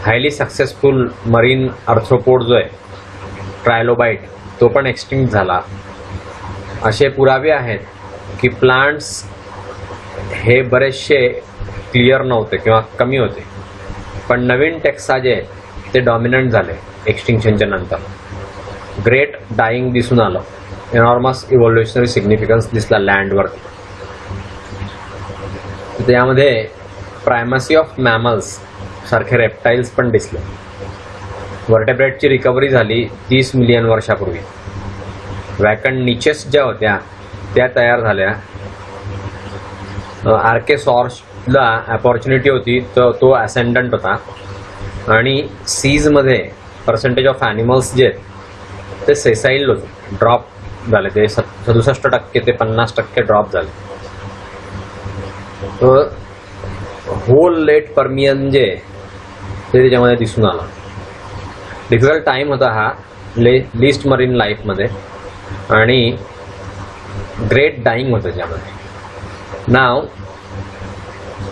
हायली सक्सेसफुल मरीन आर्थ्रोपोड जो आहे ट्रायलोबाइट, तो पण एक्सटिंक्ट झाला. असे पुरावे आहेत की प्लांट्स हे बरेचसे क्लिअर नव्हते किंवा कमी होते, पण नवीन टेक्सा जे आहेत ते डॉमिनंट झाले एक्सटिंक्शनच्या नंतर. ग्रेट डाईंग दिसून आलं, एनॉर्मस इव्होल्युशनरी सिग्निफिकन्स दिसला लँडवरती. त्यामध्ये प्रायमसी ऑफ मॅमल्स सारखे रेप्टाईल्स पण दिसले. वर्टेब्रेटची रिकव्हरी झाली 30 मिलियन वर्षापूर्वी. वॅकंट निचेस ज्या होत्या त्या तयार झाल्या. आर्केसॉर्सला अपॉर्च्युनिटी होती, तर तो असेंडंट होता. आणि सीजमध्ये पर्सेंटेज ऑफ ॲनिमल्स जे आहेत ते सेसाईल ड्रॉप झाले, ते 67% ते 50% ड्रॉप झाले. होल लेट पर्मियन जे ते त्याच्यामध्ये दिसून आलं. डिफिकल्ट टाइम होता हा लिस्ट मरीन लाईफमध्ये आणि ग्रेट डाईंग होतं त्याच्यामध्ये. नाव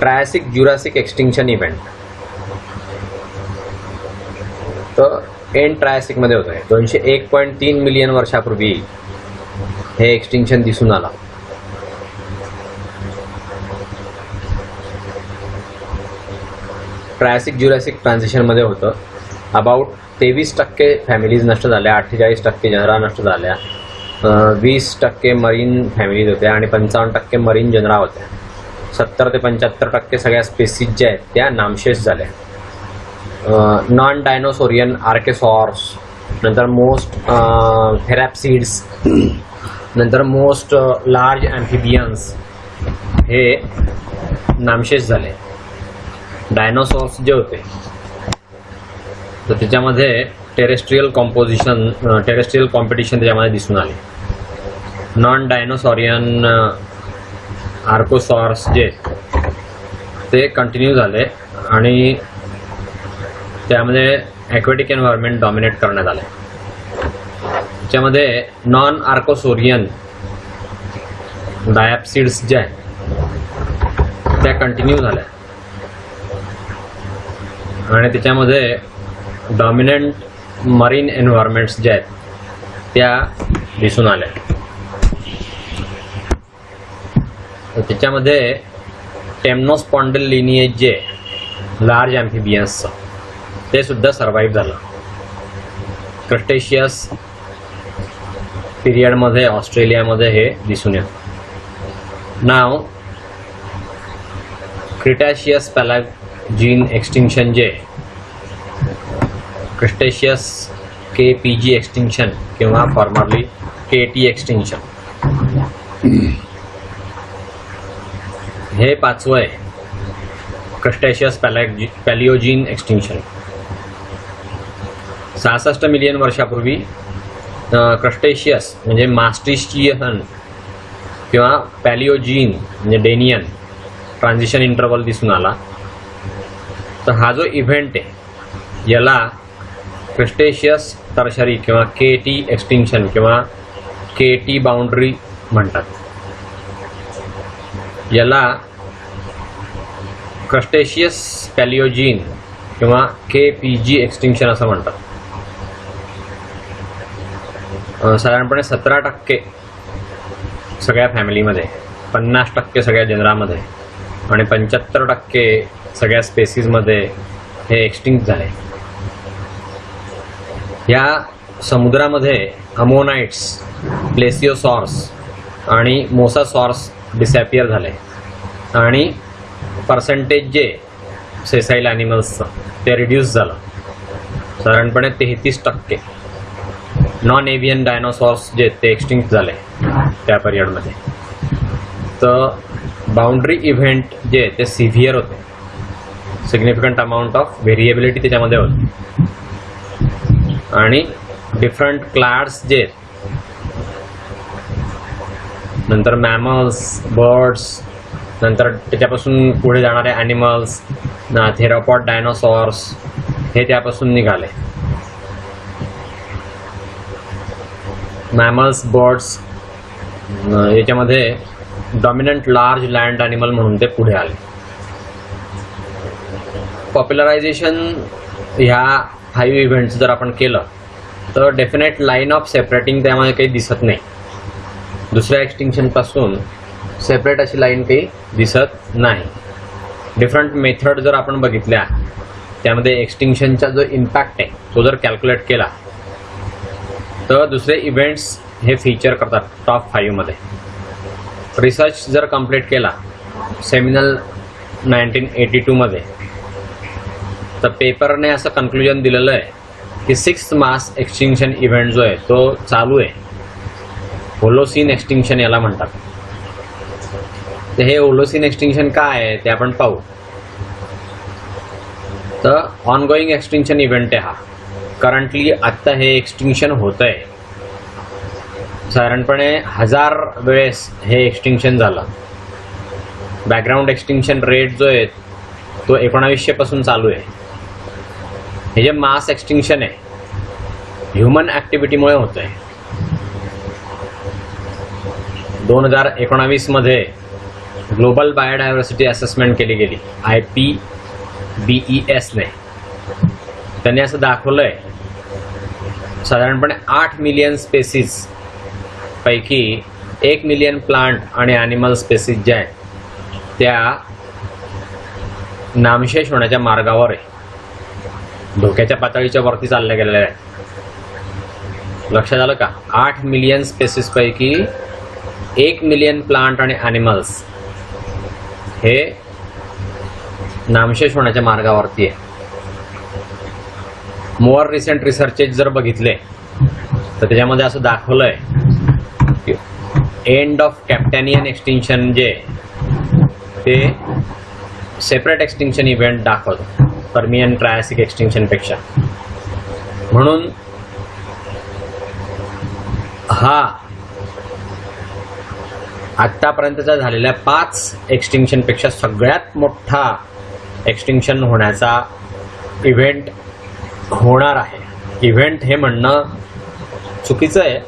ट्रायसिक ज्युरासिक एक्सटिंक्शन इव्हेंट तर एंड ट्रायसिकमध्ये होतं. 201.3 मिलियन वर्षापूर्वी हे एक्सटिंक्शन दिसून आला. ट्रायसिक ज्युरासिक ट्रान्झिशनमध्ये होतं. अबाउट 23% फॅमिलीज नष्ट झाल्या, 48% जनरा नष्ट झाल्या, 20% मरीन फॅमिलीज होत्या आणि 55% मरीन जनरा होत्या. 70 ते 75% सगळ्या स्पेसीज ज्या आहेत त्या नामशेष झाल्या. नॉन डायनोसोरियन आर्केसॉर्स, नंतर मोस्ट थेरॅप्सिड्स, नंतर मोस्ट लार्ज ॲम्फिबियन्स हे नामशेष झाले. डायनोसॉर्स जे होते तर त्याच्यामध्ये टेरेस्ट्रियल कॉम्पिटिशन त्याच्यामध्ये दिसून आले. नॉन डायनोसॉरियन आर्कोसॉर्स जे ते कंटिन्यू झाले आणि त्यामध्ये ॲक्वेटिक एन्व्हायरमेंट डॉमिनेट करण्यात आले. त्याच्यामध्ये नॉन आर्कोसोरियन डायॅप्सिड्स ज्या आहेत त्या कंटिन्यू झाल्या आणि त्याच्यामध्ये डॉमिनंट मरीन एन्व्हायरमेंट्स ज्या आहेत त्या दिसून आल्या. त्याच्यामध्ये टेम्नोस्पॉन्डल लिनिएज जे लार्ज ॲम्फिबियन्सचं ते सुद्धा सर्वाईव्ह झालं. क्रस्टेशियस पिरियडमध्ये ऑस्ट्रेलियामध्ये हे दिसून येतं. नाव क्रिटॅशियस पॅलॅजीन एक्सटिंक्शन जे क्रस्टेशियस KPG एक्सटिंक्शन किंवा फॉर्मरली KT एक्सटिंक्शन हे 5वं आहे. क्रस्टेशियस पॅलिओजीन एक्सटिंक्शन 66 मिलियन वर्षापूर्वी क्रस्टेशियस म्हणजे मास्टिशियन किंवा पॅलिओजीन म्हणजे डेनियन ट्रान्झिशन इंटरवल दिसून आला. तर हा जो इव्हेंट आहे याला क्रस्टेशियस टर्शरी किंवा KT एक्सटिंक्शन किंवा KT बाउंड्री म्हणतात. याला क्रस्टेशियस पॅलिओजीन किंवा KPG एक्सटिंक्शन असं म्हणतात. साधारणपणे 17% सगळ्या फॅमिलीमध्ये, 50% सगळ्या जनरामध्ये आणि 75% सगळ्या स्पेसीजमध्ये हे एक्सटिंक्ट झाले. या समुद्रामध्ये अमोनाइट्स, प्लेसिओसॉर्स आणि मोसासॉर्स डिसॅपियर झाले आणि पर्सेंटेज जे सेसाईल ॲनिमल्सचं ते रिड्यूस झालं. साधारणपणे 33%. नॉन एव्हियन डायनोसॉर्स जे ते एक्सटिंक्ट झाले त्या पिरियडमध्ये. तर बाउंड्री इव्हेंट जे ते सिव्हिअर होते. सिग्निफिकंट अमाऊंट ऑफ व्हेरिएबिलिटी त्याच्यामध्ये होती आणि डिफरंट क्लाड्स जे नंतर मॅमल्स, बर्ड्स, नंतर त्याच्यापासून पुढे जाणारे ॲनिमल्स, थेरोपॉड डायनोसॉर्स हे त्यापासून निघाले. मॅमल्स, बर्ड्स याच्यामध्ये डॉमिनंट लार्ज लँड ॲनिमल म्हणून ते पुढे आले. पॉप्युलरायझेशन ह्या 5 इव्हेंट्स जर आपण केलं तर डेफिनेट लाईन ऑफ सेपरेटिंग त्यामध्ये काही दिसत नाही. दुसऱ्या एक्सटिंक्शनपासून सेपरेट अशी लाईन काही दिसत नाही. डिफरंट मेथड जर आपण बघितल्या त्यामध्ये एक्सटिंक्शनचा जो इम्पॅक्ट आहे तो जर कॅल्क्युलेट केला तर दुसरे इव्हेंट्स हे फीचर करतात टॉप 5 मध्ये. रिसर्च जर कंप्लीट केला सेमिनल 1982 मध्ये तर पेपरने असं कन्क्लुजन दिलेलं आहे की 6th मास एक्सटिंक्शन इव्हेंट जो आहे तो चालू आहे. होलोसीन एक्सटिंक्शन याला म्हणतात. तर हे होलोसीन एक्सटिंक्शन काय आहे ते आपण पाहू. तर ऑनगोईंग एक्सटिंक्शन इव्हेंट आहे हा. करंटली आत्ता हे एक्सटिंक्शन होत आहे साधारणपणे 1000 वेळेस हे एक्सटिंक्शन झालं. बॅकग्राऊंड एक्सटिंक्शन रेट जो आहे तो 1900 पासून चालू आहे. हे जे मास एक्सटिंक्शन आहे ह्युमन ॲक्टिव्हिटीमुळे होत आहे. 2019 मध्ये ग्लोबल बायोडायव्हर्सिटी असेसमेंट केली गेली IPBES ने. त्यांनी असं दाखवलंय साधारणपणे 8 मिलियन स्पेसीज पैकी 1 मिलियन प्लांट आणि ॲनिमल स्पेसीज ज्या आहेत त्या नामशेष होण्याच्या मार्गावर आहे, धोक्याच्या पातळीच्या वरती चालल्या गेलेल्या आहेत. लक्षात आलं का? 8 मिलियन स्पेसीस पैकी 1 मिलियन प्लांट आणि ॲनिमल्स हे नामशेष होण्याच्या मार्गावरती आहे. मोर रिसेंट रिसर्चेस जर बघितले तर त्याच्यामध्ये असं दाखवलंय की एंड ऑफ कॅप्टॅनियन एक्सटिंक्शन जे ते सेपरेट एक्सटिंक्शन इव्हेंट दाखवतो पर्मियन ट्रायसिक एक्सटिंक्शनपेक्षा. म्हणून हा आत्तापर्यंतचा झालेल्या 5 एक्सटिंक्शनपेक्षा सगळ्यात मोठा एक्सटिंक्शन होण्याचा इव्हेंट होणार आहे. इव्हेंट हे म्हणणं चुकीचं आहे,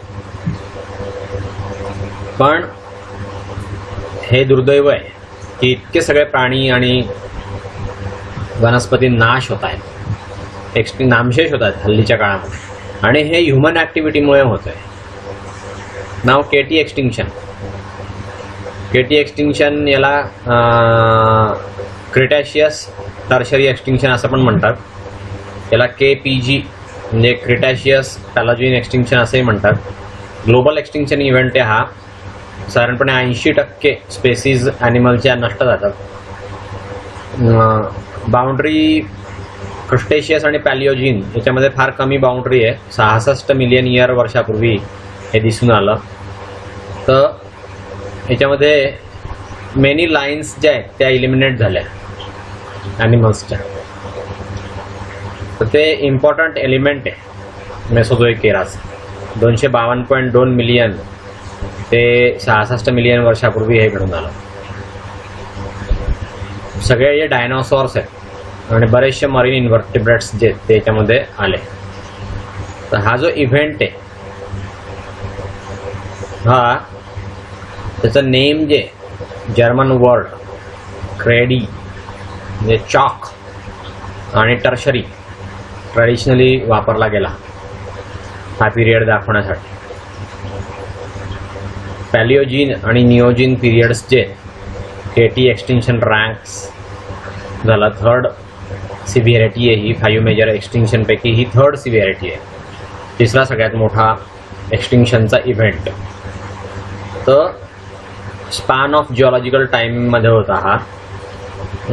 पण हे दुर्दैव आहे की इतके सगळे प्राणी आणि वनस्पती नाश होत आहेत, नामशेष होत आहेत हल्लीच्या काळामध्ये, आणि हे ह्युमन ॲक्टिव्हिटीमुळे होत आहे. नाव KT एक्सटिंक्शन. KT एक्सटिंक्शन याला क्रिटॅशियस टर्शरी एक्सटिंक्शन असं पण म्हणतात. याला KPG म्हणजे क्रिटॅशियस पॅलॉजिन एक्सटिंक्शन असंही म्हणतात. ग्लोबल एक्सटिंक्शन इव्हेंट हा साधारणपणे 80% स्पेसीज ॲनिमलच्या नष्ट जातात. बाउंड्री क्रुस्टेशियस आणि पॅलिओजिन याच्यामध्ये फार कमी बाउंड्री आहे. 66 मिलियन इयर वर्षापूर्वी हे दिसून आलं. तर याच्यामध्ये मेनी लाईन्स ज्या आहेत त्या इलिमिनेट झाल्या ॲनिमल्सच्या. तर ते इम्पॉर्टंट एलिमेंट आहे मेसोझोइक एराचं. 252.2 मिलियन ते 66 मिलियन वर्षापूर्वी हे घडून आलं. सगळे जे डायनोसॉर्स आहेत आणि बरेचसे मरीन इन्व्हर्टिब्रेट्स जे ते याच्यामध्ये आले. तर हा जो इव्हेंट आहे हा त्याचं नेम जे जर्मन वर्ड क्रेडी म्हणजे चॉक आणि टर्शरी ट्रॅडिशनली वापरला गेला हा पिरियड दाखवण्यासाठी. पॅलिओजिन आणि निओजिन पिरियड्स जे KT एक्सटिंक्शन रँक्स झाला. 3rd सिव्हिअरिटी आहे ही. 5 मेजर एक्सटिंक्शनपैकी ही 3rd सिव्हिअरिटी आहे. तिसरा सगळ्यात मोठा एक्सटिंक्शनचा इव्हेंट. तर स्पॅन ऑफ जिओलॉजिकल टाईममध्ये होता हा.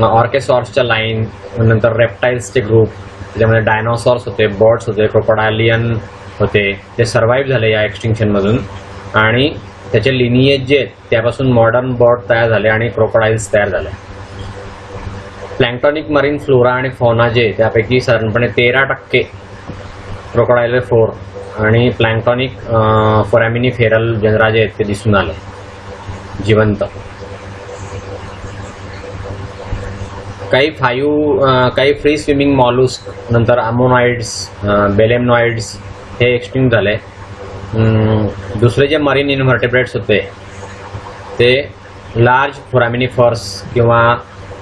ऑर्केसॉर्सच्या लाईन, नंतर रेप्टाईल्सचे ग्रुप, त्याच्यामध्ये डायनोसॉर्स होते, बर्ड्स होते, क्रोकोडायलियन होते, ते सर्व्हाइव्ह झाले या एक्सटिंक्शनमधून. आणि त्याचे लिनिएज जे आहेत त्यापासून मॉडर्न बर्ड तयार झाले आणि क्रोकोडाईल्स तयार झाले. प्लॅन्क्टॉनिक मरीन फ्लोरा आणि फौना जे त्यापैकी साधारणपणे 13% क्रोकोडायलर 4 आणि प्लॅन्क्टॉनिक फोरॅमिनिफेरल जनरा जे आहेत ते दिसून आले जिवंत. काही फ्री स्विमिंग मॉलुस्क, नंतर अमोनॉइड्स, बेलेमनॉइड्स हे एक्सटिंक्ट झाले. दुसरे जे मरीन इन्व्हर्टिब्रेट्स होते ते लार्ज फोरॅमिनिफर्स किंवा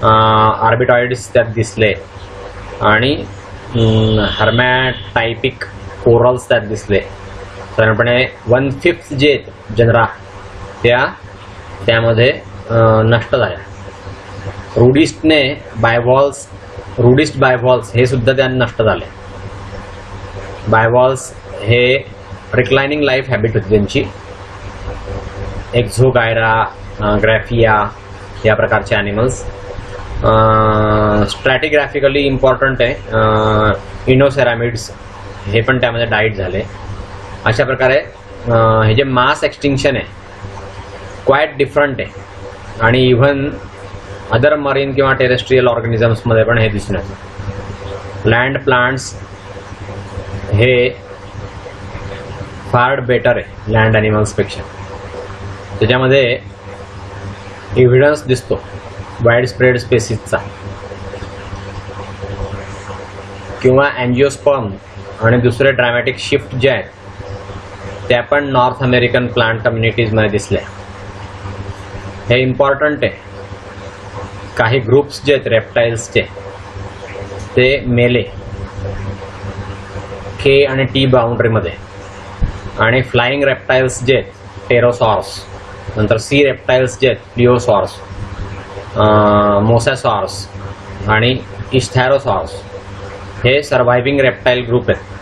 आर्बिटॉइड्स त्यात दिसले आणि हर्मॅटायपिक कोरल्स त्यात दिसले. साधारणपणे 1/5 जे जनरा त्यामध्ये नष्ट झाल्या. रुडिस्ट बायव्हॉल्स हे सुद्धा त्यात नष्ट झाले. बायव्हॉल्स हे रिक्लायनिंग लाईफ हॅबिट होती त्यांची. एक्झोगायरा, ग्रॅफिया या प्रकारचे ॲनिमल्स. स्ट्रॅटिग्राफिकली इम्पॉर्टंट आहे इनोसेरामिड्स हे पण त्यामध्ये डाईट झाले. अशा प्रकारे हे जे मास एक्सटिंक्शन आहे क्वाईट डिफरंट आहे. आणि इव्हन अदर मरीन किंवा टेरेस्ट्रियल ऑर्गॅनिझम्समध्ये पण हे दिसून येतं. लँड प्लांट्स हे फार बेटर आहे लँड ॲनिमल्सपेक्षा. त्याच्यामध्ये एव्हिडन्स दिसतो वाईड स्प्रेड स्पेसिसचा, किंवा अँजिओस्पर्म आणि दुसरे ड्रामॅटिक शिफ्ट जे आहेत त्या पण नॉर्थ अमेरिकन प्लांट कम्युनिटीजमध्ये दिसल्या. हे इम्पॉर्टंट आहे. काही ग्रुप्स जे आहेत रेप्टाईल्सचे ते मेले के आणि टी बाउंड्रीमध्ये, आणि फ्लाइंग रेप्टाईल्स जे आहेत टेरोसॉर्स, नंतर सी रेप्टाईल्स जे आहेत प्लिओसॉर्स, मोसॅसॉर्स आणि इस्थॅरोसॉर्स हे सर्व्हायव्हिंग रेप्टाईल ग्रुप आहेत.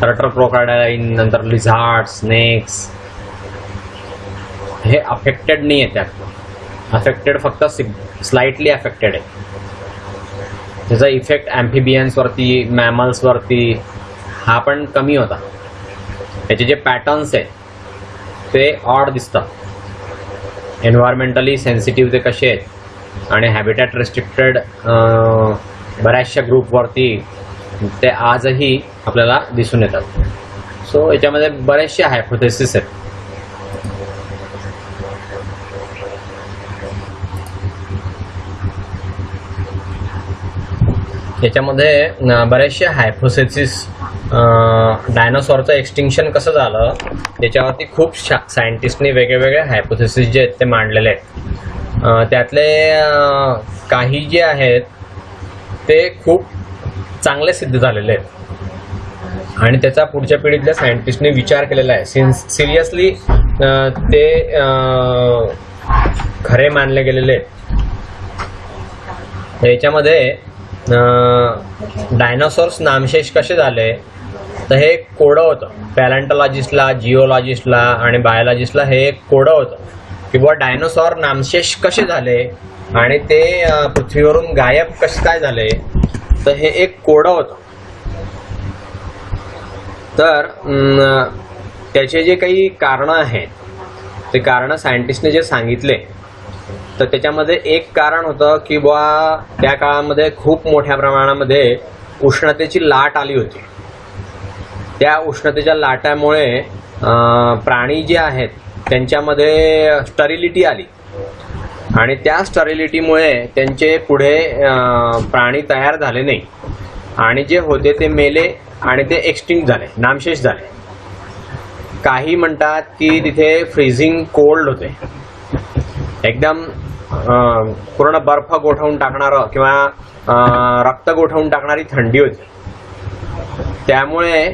टर्टल क्रोकोडाईन, नंतर लिझार्ड, स्नेक्स हे अफेक्टेड नाही आहे. त्यात अफेक्टेड फक्त स्लाइटली अफेक्टेड आहे. त्याचा इफेक्ट ॲम्फिबियन्सवरती, मॅमल्सवरती हा पण कमी होता. त्याचे जे पॅटर्न्स आहेत ते ऑड दिसतात. एन्व्हायरमेंटली सेन्सिटिव्ह ते कसे आहेत आणि हॅबिटॅट रेस्ट्रिक्टेड बऱ्याचशा ग्रुपवरती ते आजही आपल्याला दिसून येतात. सो याच्यामध्ये बरेचसे हायपोथेसिस आहेत. याच्यामध्ये बरेचसे हायपोथेसिस डायनोसॉरचं एक्सटिंक्शन कसं झालं त्याच्यावरती खूप सायंटिस्टनी वेगळे हायपोथेसिस जे आहेत ते मांडलेले आहेत. त्यातले काही जे आहेत ते खूप चांगले सिद्ध झालेले आहेत आणि त्याचा पुढच्या पिढीतल्या सायंटिस्टनी विचार केलेला आहे. सिरियसली ते खरे मानले गेलेले आहेत. याच्यामध्ये डायनोसॉर्स नामशेष कसे झाले तर हे कोडं होतं. पॅलेंटॉलॉजिस्टला, जिओलॉजिस्टला आणि बायोलॉजिस्टला हे एक कोडं होतं की बुवा डायनोसॉर नामशेष कसे झाले आणि ते पृथ्वीवरून गायब कसे काय झाले, तर हे एक कोडं होतं. तर त्याचे जे काही कारणं आहेत ते कारणं सायंटिस्टने जे सांगितले तर त्याच्यामध्ये एक कारण होतं की बुवा त्या काळामध्ये खूप मोठ्या प्रमाणामध्ये उष्णतेची लाट आली होती. त्या उष्णतेच्या लाटामुळे प्राणी जे आहेत त्यांच्यामध्ये स्टरिलिटी आली आणि त्या स्टरिलिटीमुळे त्यांचे पुढे प्राणी तयार झाले नाही आणि जे होते ते मेले आणि ते एक्सटिंक्ट झाले, नामशेष झाले. काही म्हणतात की तिथे फ्रीझिंग कोल्ड होते, एकदम पूर्ण बर्फ गोठवून टाकणारं किंवा रक्त गोठवून टाकणारी थंडी होती. त्यामुळे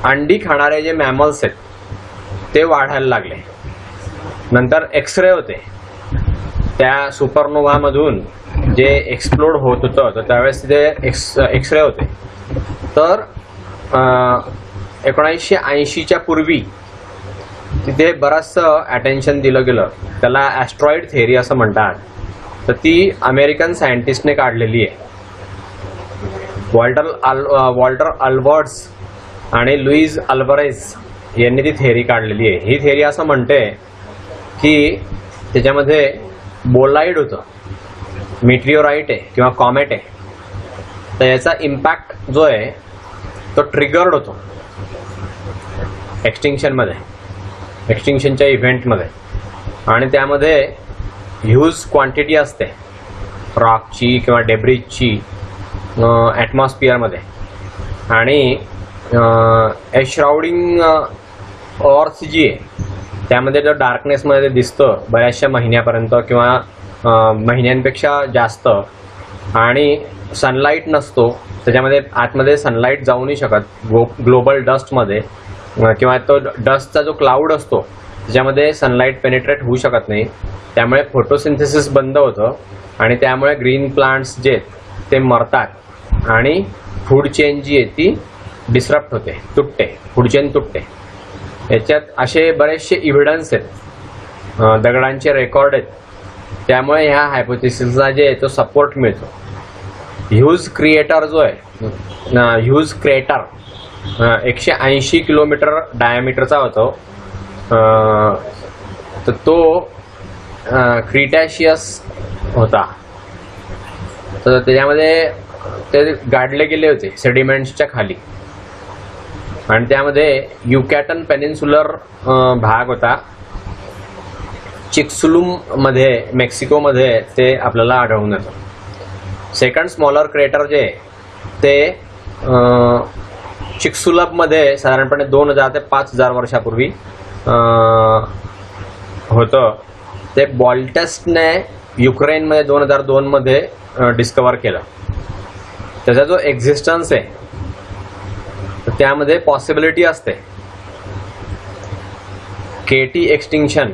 अंडी खाणारे जे मॅमल्स आहेत ते वाढायला लागले. नंतर एक्सरे होते, त्या सुपरनोव्हामधून जे एक्सप्लोड होत होतं तर त्यावेळेस तिथे एक्सरे होते. तर 1980च्या पूर्वी तिथे बरंचसं अटेन्शन दिलं गेलं. त्याला ॲस्ट्रॉइड थेअरी असं म्हणतात. तर ती अमेरिकन सायंटिस्टने काढलेली आहे. वॉल्टर अल्बर्ट्स आणि लुईज अल्वारेझ यांनी ती थेअरी काढलेली आहे. ही थेअरी असं म्हणते की त्याच्यामध्ये बोलाइड होतं, मिटिओराइट आहे किंवा कॉमेट आहे, तर याचा इम्पॅक्ट जो आहे तो ट्रिगर्ड होतो एक्सटिंक्शनच्या इव्हेंटमध्ये आणि त्यामध्ये ह्यूज क्वांटिटी असते रॉकची किंवा डेब्रिजची ॲटमॉस्फिअरमध्ये आणि एशराउडिंग ऑर्थ जी आहे त्यामध्ये जो डार्कनेसमध्ये दिसतं बऱ्याचशा महिन्यापर्यंत किंवा महिन्यांपेक्षा जास्त आणि सनलाईट नसतो त्याच्यामध्ये, आतमध्ये सनलाईट जाऊ नाही शकत ग्लोबल डस्टमध्ये किंवा तो डस्टचा जो क्लाउड असतो त्याच्यामध्ये सनलाईट पेनिट्रेट होऊ शकत नाही. त्यामुळे फोटोसिंथेसिस बंद होतं आणि त्यामुळे ग्रीन प्लांट्स जे आहेत ते मरतात आणि फूड चेन जी आहे ती डिस्रप्ट होते, तुटते, फूड चेन तुटते. याच्यात असे बरेचसे इव्हिडन्स आहेत, दगडांचे रेकॉर्ड आहेत. त्यामुळे ह्या हायपोथेसिसला जे आहे तो सपोर्ट मिळतो. ह्यूज क्रिएटर जो आहे, ह्यूज क्रेटर 180 किलोमीटर डायमीटरचा होतो. तर तो क्रिटॅशियस होता. तर त्याच्यामध्ये ते गाडले गेले होते सेडिमेंट्सच्या खाली आणि त्यामध्ये युकॅटन पेनिन्सुलर भाग होता. चिक्सुलुम मध्ये मेक्सिकोमध्ये ते आपल्याला आढळून येतं. सेकंड स्मॉलर क्रेटर जे ते चिक्सुलममध्ये साधारणपणे 2000 ते 5000 वर्षापूर्वी होतं. ते बॉल्टसने युक्रेनमध्ये 2002 मध्ये डिस्कवर केलं. त्याचा जो एक्झिस्टन्स आहे तर त्यामध्ये पॉसिबिलिटी असते केटी एक्सटिंक्शन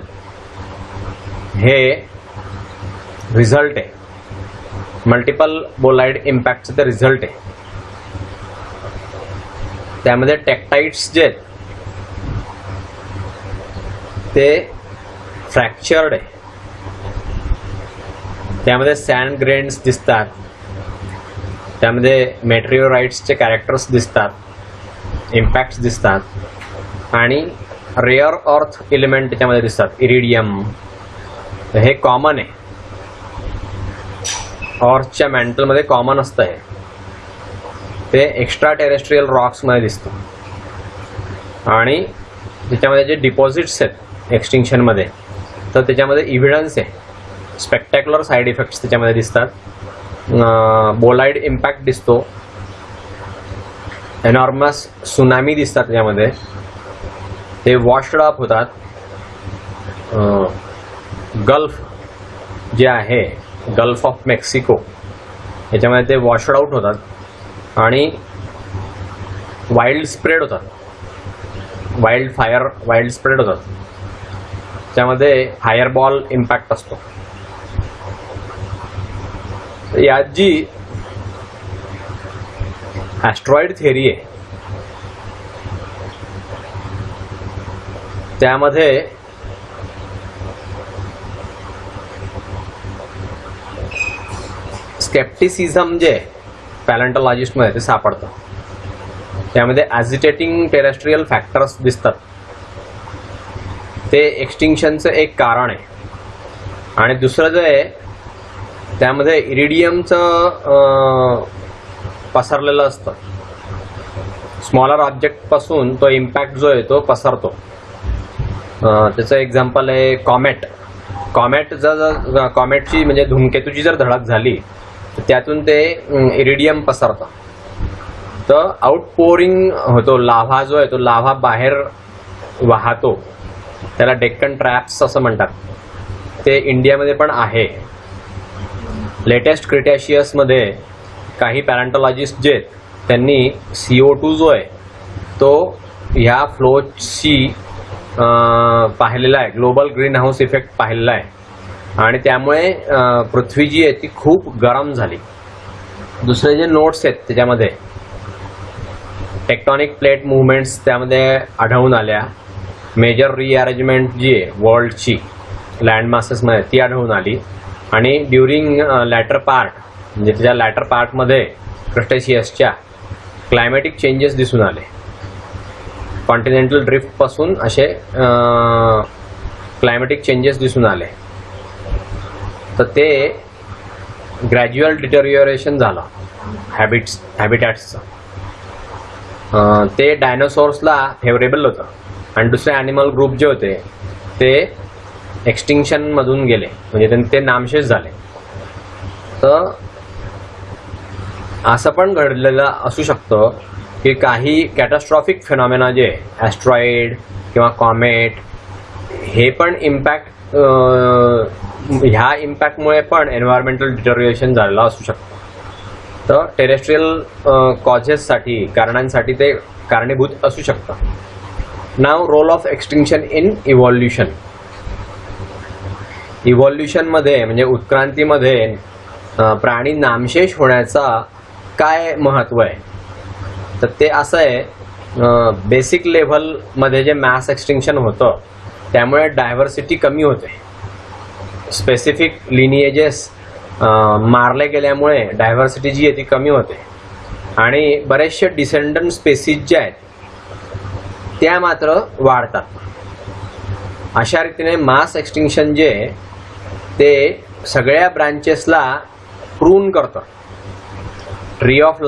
हे रिझल्ट आहे, मल्टिपल बोलाइड इम्पॅक्टचं ते रिझल्ट आहे. त्यामध्ये टेक्टाइट्स जे आहेत ते फ्रॅक्चर्ड आहे. त्यामध्ये सँड ग्रेन्स दिसतात, त्यामध्ये मेटेरिओराइट्सचे कॅरेक्टर्स दिसतात, इम्पॅक्ट्स दिसतात आणि रेअर अर्थ एलिमेंट त्याच्यामध्ये दिसतात. इरिडियम हे कॉमन आहे, ऑर्थच्या मॅन्टलमध्ये कॉमन असतं. हे ते एक्स्ट्रा टेरेस्ट्रियल रॉक्समध्ये दिसतं आणि त्याच्यामध्ये जे डिपॉझिट्स आहेत एक्सटिंक्शनमध्ये तर त्याच्यामध्ये इव्हिडन्स आहे. स्पेक्टॅक्युलर साईड इफेक्ट्स त्याच्यामध्ये दिसतात. बोलाइड इम्पॅक्ट दिसतो, एनॉर्मस सुनामी दिसतात त्याच्यामध्ये. ते वॉशड अप होतात. गल्फ जे आहे, गल्फ ऑफ मेक्सिको याच्यामध्ये ते वॉशड आउट होतात आणि वाईल्ड स्प्रेड होतात. वाईल्ड स्प्रेड होतात. त्यामध्ये फायरबॉल इम्पॅक्ट असतो. यात जी ॲस्ट्रॉइड थिअरी आहे त्यामध्ये स्केप्टिसिझम जे पॅलेंटॉलॉजिस्टमध्ये ते सापडतं. त्यामध्ये ॲजिटेटिंग टेरेस्ट्रियल फॅक्टर्स दिसतात. ते एक्सटिंक्शनचं एक कारण आहे. आणि दुसरं जे आहे त्यामध्ये इरिडियमचं पसरलेलं असतं. स्मॉलर ऑब्जेक्टपासून तो इम्पॅक्ट जो आहे तो पसरतो. त्याचं एक्झाम्पल आहे कॉमेट. कॉमेटची म्हणजे धूमकेतूची जर धडक झाली तर त्यातून ते इरिडियम पसरतं. तर आउटपोरिंग होतो. लाव्हा जो आहे तो लाव्हा बाहेर वाहतो. त्याला डेक्कन ट्रॅप्स असं म्हणतात. ते इंडियामध्ये पण आहे. लेटेस्ट क्रिटॅशियसमध्ये काही पॅलेंटॉलॉजिस्ट जे आहेत त्यांनी CO2 जो आहे तो ह्या फ्लोची पाहिलेला आहे. ग्लोबल ग्रीन हाऊस इफेक्ट पाहिलेला आहे आणि त्यामुळे पृथ्वी जी आहे ती खूप गरम झाली. दुसरे जे नोट्स आहेत त्याच्यामध्ये टेक्टॉनिक प्लेट मुवमेंट्स त्यामध्ये आढळून आल्या. मेजर रिअरेंजमेंट जी आहे वर्ल्डची लँड मासेसमध्ये ती आढळून आली. आणि ड्युरिंग लॅटर पार्ट म्हणजे त्याच्या लॅटर पार्टमध्ये क्रस्टेशियसच्या क्लायमॅटिक चेंजेस दिसून आले. कॉन्टिनेंटल ड्रिफ्टपासून असे क्लायमॅटिक चेंजेस दिसून आले. तर ते ग्रॅज्युअल डिटेरिओरेशन झालं हॅबिटॅट्सचं. ते डायनोसॉर्सला फेवरेबल होतं आणि दुसरे ॲनिमल ग्रुप जे होते ते एक्सटिंक्शनमधून गेले म्हणजे ते नामशेष झाले. तर असं पण घडलेलं असू शकतं की काही कॅटास्ट्रॉफिक फिनॉमेना जे ॲस्ट्रॉइड किंवा कॉमेट हे पण इम्पॅक्ट ह्या इम्पॅक्टमुळे पण एन्व्हायरमेंटल डिटेरिओरेशन झालेलं असू शकतं. तर टेरेस्ट्रियल कॉजेससाठी कारणांसाठी ते कारणीभूत असू शकतं. नाव role of extinction in evolution. इव्हॉल्युशनमध्ये म्हणजे उत्क्रांतीमध्ये प्राणी नामशेष होण्याचा काय महत्त्व आहे तर ते असं आहे. बेसिक लेव्हलमध्ये जे मॅस एक्सटिंक्शन होतं त्यामुळे डायव्हर्सिटी कमी होते. स्पेसिफिक लिनिएजेस मारले गेल्यामुळे डायव्हर्सिटी जी आहे ती कमी होते आणि बरेचसे डिसेंडंट स्पेसीज ज्या आहेत त्या मात्र वाढतात. अशा रीतीने मास एक्सटिंक्शन जे ते सगळ्या ब्रांचेसला प्रून करतं. ट्री ऑफ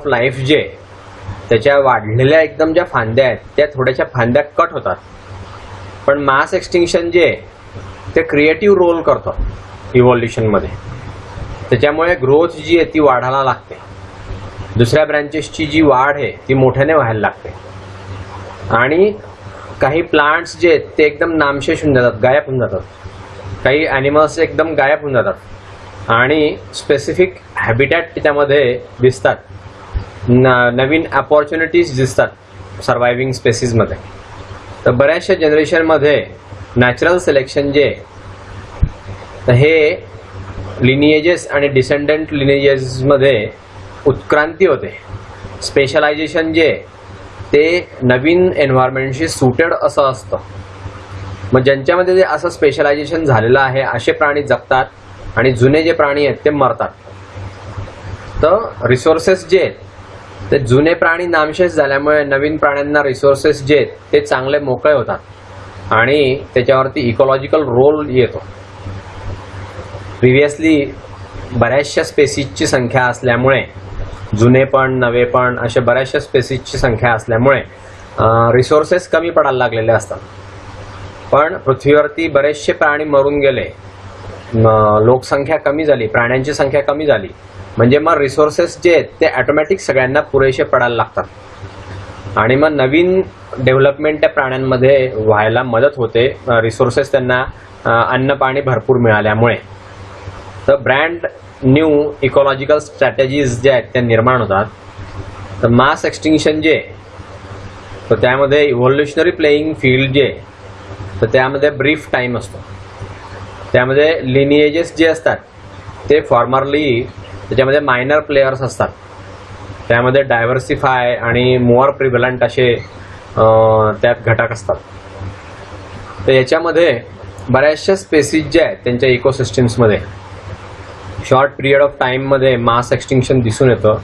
लाईफ जे त्याच्या वाढलेल्या एकदम ज्या फांद्या आहेत त्या थोड्याशा फांद्या कट होतात. पण मास एक्सटिंक्शन जे ते क्रिएटिव्ह रोल करतं इव्हॉल्युशनमध्ये. त्याच्यामुळे ग्रोथ जी आहे ती वाढायला लागते. दुसऱ्या ब्रँचेसची जी वाढ आहे ती मोठ्याने व्हायला लागते. आणि काही प्लांट्स जे आहेत ते एकदम नामशेष होऊन जातात, गायब होऊन जातात. काही ॲनिमल्स एकदम गायब होऊन जातात आणि स्पेसिफिक हॅबिटॅट त्याच्यामध्ये दिसतात. नवीन अपॉर्च्युनिटीज दिसतात सर्वायव्हिंग स्पेसिसमध्ये. तर बऱ्याचशा जनरेशनमध्ये नॅचरल सिलेक्शन जे तर हे लिनिएजेस आणि डिसेंडंट लिनिएजेसमध्ये उत्क्रांती होते. स्पेशलायझेशन जे ते नवीन एन्व्हायरमेंटशी सुटेड असं असतं. मग ज्यांच्यामध्ये असं स्पेशलायझेशन झालेलं आहे असे प्राणी जगतात आणि जुने जे प्राणी आहेत ते मरतात. तर रिसोर्सेस जे आहेत ते जुने प्राणी नामशेष झाल्यामुळे नवीन प्राण्यांना रिसोर्सेस जे आहेत ते चांगले मोकळे होतात आणि त्याच्यावरती इकॉलॉजिकल रोल येतो. प्रिव्हियसली बऱ्याचशा स्पेसीजची संख्या असल्यामुळे, जुने पण नवे पण अशा बऱ्याचशा स्पेसीजची संख्या असल्यामुळे रिसोर्सेस कमी पडायला लागलेले असतात. पण पृथ्वीवरती बरेचसे प्राणी मरून गेले, लोकसंख्या कमी झाली, प्राण्यांची संख्या कमी झाली, म्हणजे मग रिसोर्सेस जे आहेत ते ऑटोमॅटिक सगळ्यांना पुरेसे पडायला लागतात आणि मग नवीन डेव्हलपमेंट त्या प्राण्यांमध्ये व्हायला मदत होते. रिसोर्सेस त्यांना अन्न पाणी भरपूर मिळाल्यामुळे. तर ब्रँड न्यू इकॉलॉजिकल स्ट्रॅटेजीज ज्या आहेत त्या निर्माण होतात. तर मास एक्सटिंक्शन जे तर त्यामध्ये इव्हॉल्युशनरी प्लेईंग फील्ड जे तर त्यामध्ये ब्रीफ टाईम असतो. त्यामध्ये लिनिएजेस जे असतात ते फॉर्मरली त्याच्यामध्ये मायनर प्लेयर्स असतात. त्यामध्ये डायव्हर्सिफाय आणि मोअर प्रिव्हलंट असे त्यात घटक असतात. तर याच्यामध्ये बऱ्याचशा स्पेसीज ज्या आहेत त्यांच्या इकोसिस्टम्समध्ये शॉर्ट पिरियड ऑफ टाईममध्ये मास एक्सटिंक्शन दिसून येतं.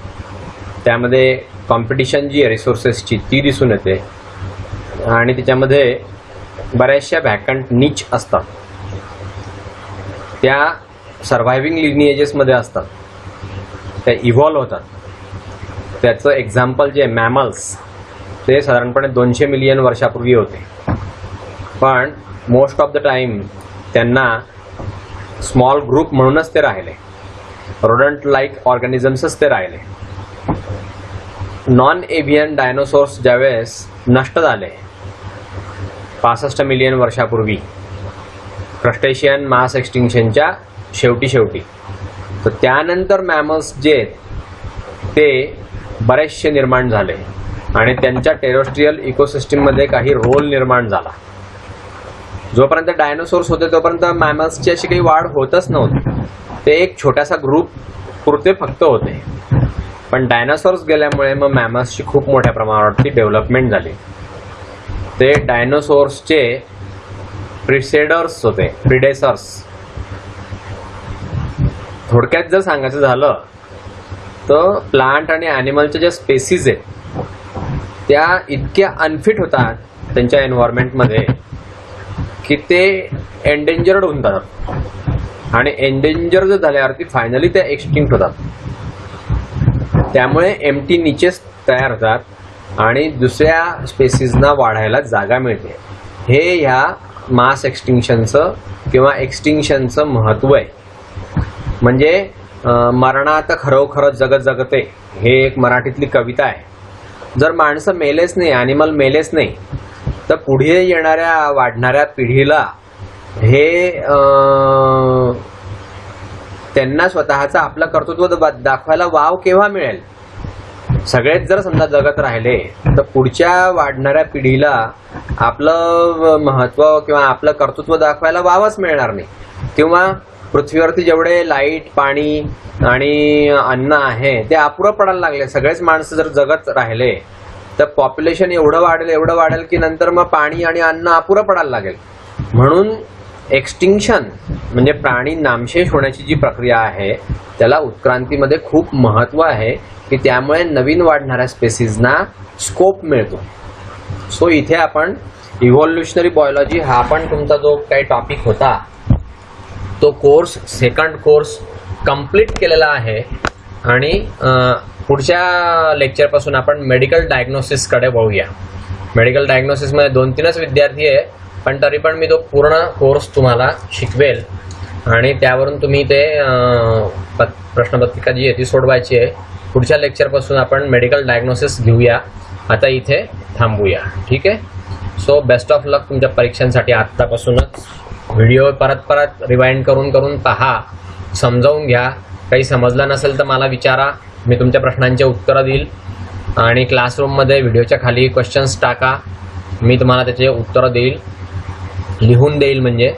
त्यामध्ये कॉम्पिटिशन जी आहे रिसोर्सेसची ती दिसून येते आणि त्याच्यामध्ये बऱ्याचशा व्हॅकंट निच असतात. त्या सर्व्हायव्हिंग लिनिएजेसमध्ये असतात, त्या इव्हॉल्व होतात. त्याचं एक्झाम्पल जे मॅमल्स ते साधारणपणे 200 मिलियन वर्षापूर्वी होते. पण मोस्ट ऑफ द टाईम त्यांना स्मॉल ग्रुप म्हणूनच ते राहिले, रोडंट लाईक ऑर्गॅनिझम्सच ते राहिले. नॉन एव्हियन डायनोसॉर्स ज्यावेळेस नष्ट झाले 65 मिलियन वर्षापूर्वी क्रस्टेशियन मास एक्सटिंक्शनच्या शेवटी, तर त्यानंतर मॅमल्स जे आहेत ते बरेचसे निर्माण झाले आणि त्यांच्या टेरेस्ट्रियल इकोसिस्टममध्ये काही रोल निर्माण झाला. जोपर्यंत डायनोसॉर्स होते तोपर्यंत मॅमल्सची अशी काही वाढ होतच नव्हती. ते एक छोटासा ग्रुप पुरते फक्त होते. पण डायनोसॉर्स गेल्यामुळे मग मॅमल्सची खूप मोठ्या प्रमाणावरती डेव्हलपमेंट झाली. ते डायनोसॉर्सचे प्रिसेडर्स होते, प्रिडेसर्स. थोडक्यात जर सांगायचं झालं तर प्लांट आणि ॲनिमलच्या ज्या स्पेसीज आहेत त्या इतक्या अनफिट होतात त्यांच्या एन्व्हायरमेंटमध्ये की ते एंडेंजर्ड होऊन जातात आणि एंडेंजर जर झाल्यावरती फायनली ते एक्सटिंक्ट होतात. त्यामुळे एम्प्टी निचेस तयार होतात आणि दुसऱ्या स्पेसीजना वाढायला जागा मिळते. हे ह्या मास एक्सटिंक्शनचं किंवा एक्सटिंक्शनचं महत्त्व आहे. म्हणजे मरणात खरोखर जगत जगते हे एक मराठीतली कविता आहे. जर माणसं मेलेच नाही, ॲनिमल मेलेच नाही, तर पुढे येणाऱ्या वाढणाऱ्या पिढीला हे त्यांना स्वतःचं आपलं कर्तृत्व दाखवायला वाव केव्हा मिळेल? सगळेच जर समजा जगत राहिले तर पुढच्या वाढणाऱ्या पिढीला आपलं महत्त्व किंवा आपलं कर्तृत्व दाखवायला वावच मिळणार नाही. किंवा पृथ्वीवरती जेवढे लाईट, पाणी आणि अन्न आहे ते अपुरं पडायला लागले. सगळेच माणसं जर जगत राहिले तर पॉप्युलेशन एवढं वाढेल की नंतर मग पाणी आणि अन्न अपुरं पडायला लागेल. म्हणून एक्सटिंक्शन म्हणजे प्राणी नामशेष होण्याची जी प्रक्रिया आहे त्याला उत्क्रांतीमध्ये खूप महत्त्व आहे की त्यामुळे नवीन वाढणाऱ्या स्पेसीजना स्कोप मिळतो. सो इथे आपण इव्हॉल्युशनरी बायोलॉजी हा पण तुमचा जो काही टॉपिक होता तो कोर्स, सेकंड कोर्स कंप्लीट केलेला आहे आणि पुढच्या लेक्चरपासून आपण मेडिकल डायग्नोसिसकडे वळूया. मेडिकल डायग्नोसिसमध्ये 2-3च विद्यार्थी आहे, पण तरी पण मी तो पूर्ण कोर्स तुम्हाला शिकवेल आणि त्यावरून तुम्ही ते प्रश्नपत्रिका जी आहे ती सोडवायची आहे. पुढच्या लेक्चरपासून आपण मेडिकल डायग्नोसिस घेऊया. आता इथे थांबूया. ठीक आहे. सो बेस्ट ऑफ लक तुमच्या परीक्षांसाठी. आत्तापासूनच व्हिडिओ परत रिवाइंड करून पहा, समजावून घ्या. काही समजलं नसेल तर मला विचारा, मी तुमच्या प्रश्नांची उत्तरं देईल आणि क्लासरूममध्ये व्हिडिओच्या खाली क्वेश्चन्स टाका, मी तुम्हाला त्याचे उत्तरं देईल, लिहून देईल. म्हणजे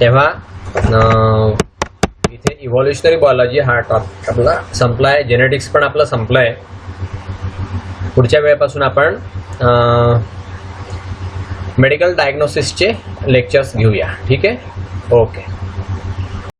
तेव्हा इथे इव्हॉल्युशनरी बायोलॉजी हा टॉपिक आपला संपला आहे. जेनेटिक्स पण आपलं संपलं आहे. पुढच्या वेळेपासून आपण मेडिकल डायग्नोसिसचे लेक्चर्स घेऊया. ठीक आहे. ओके.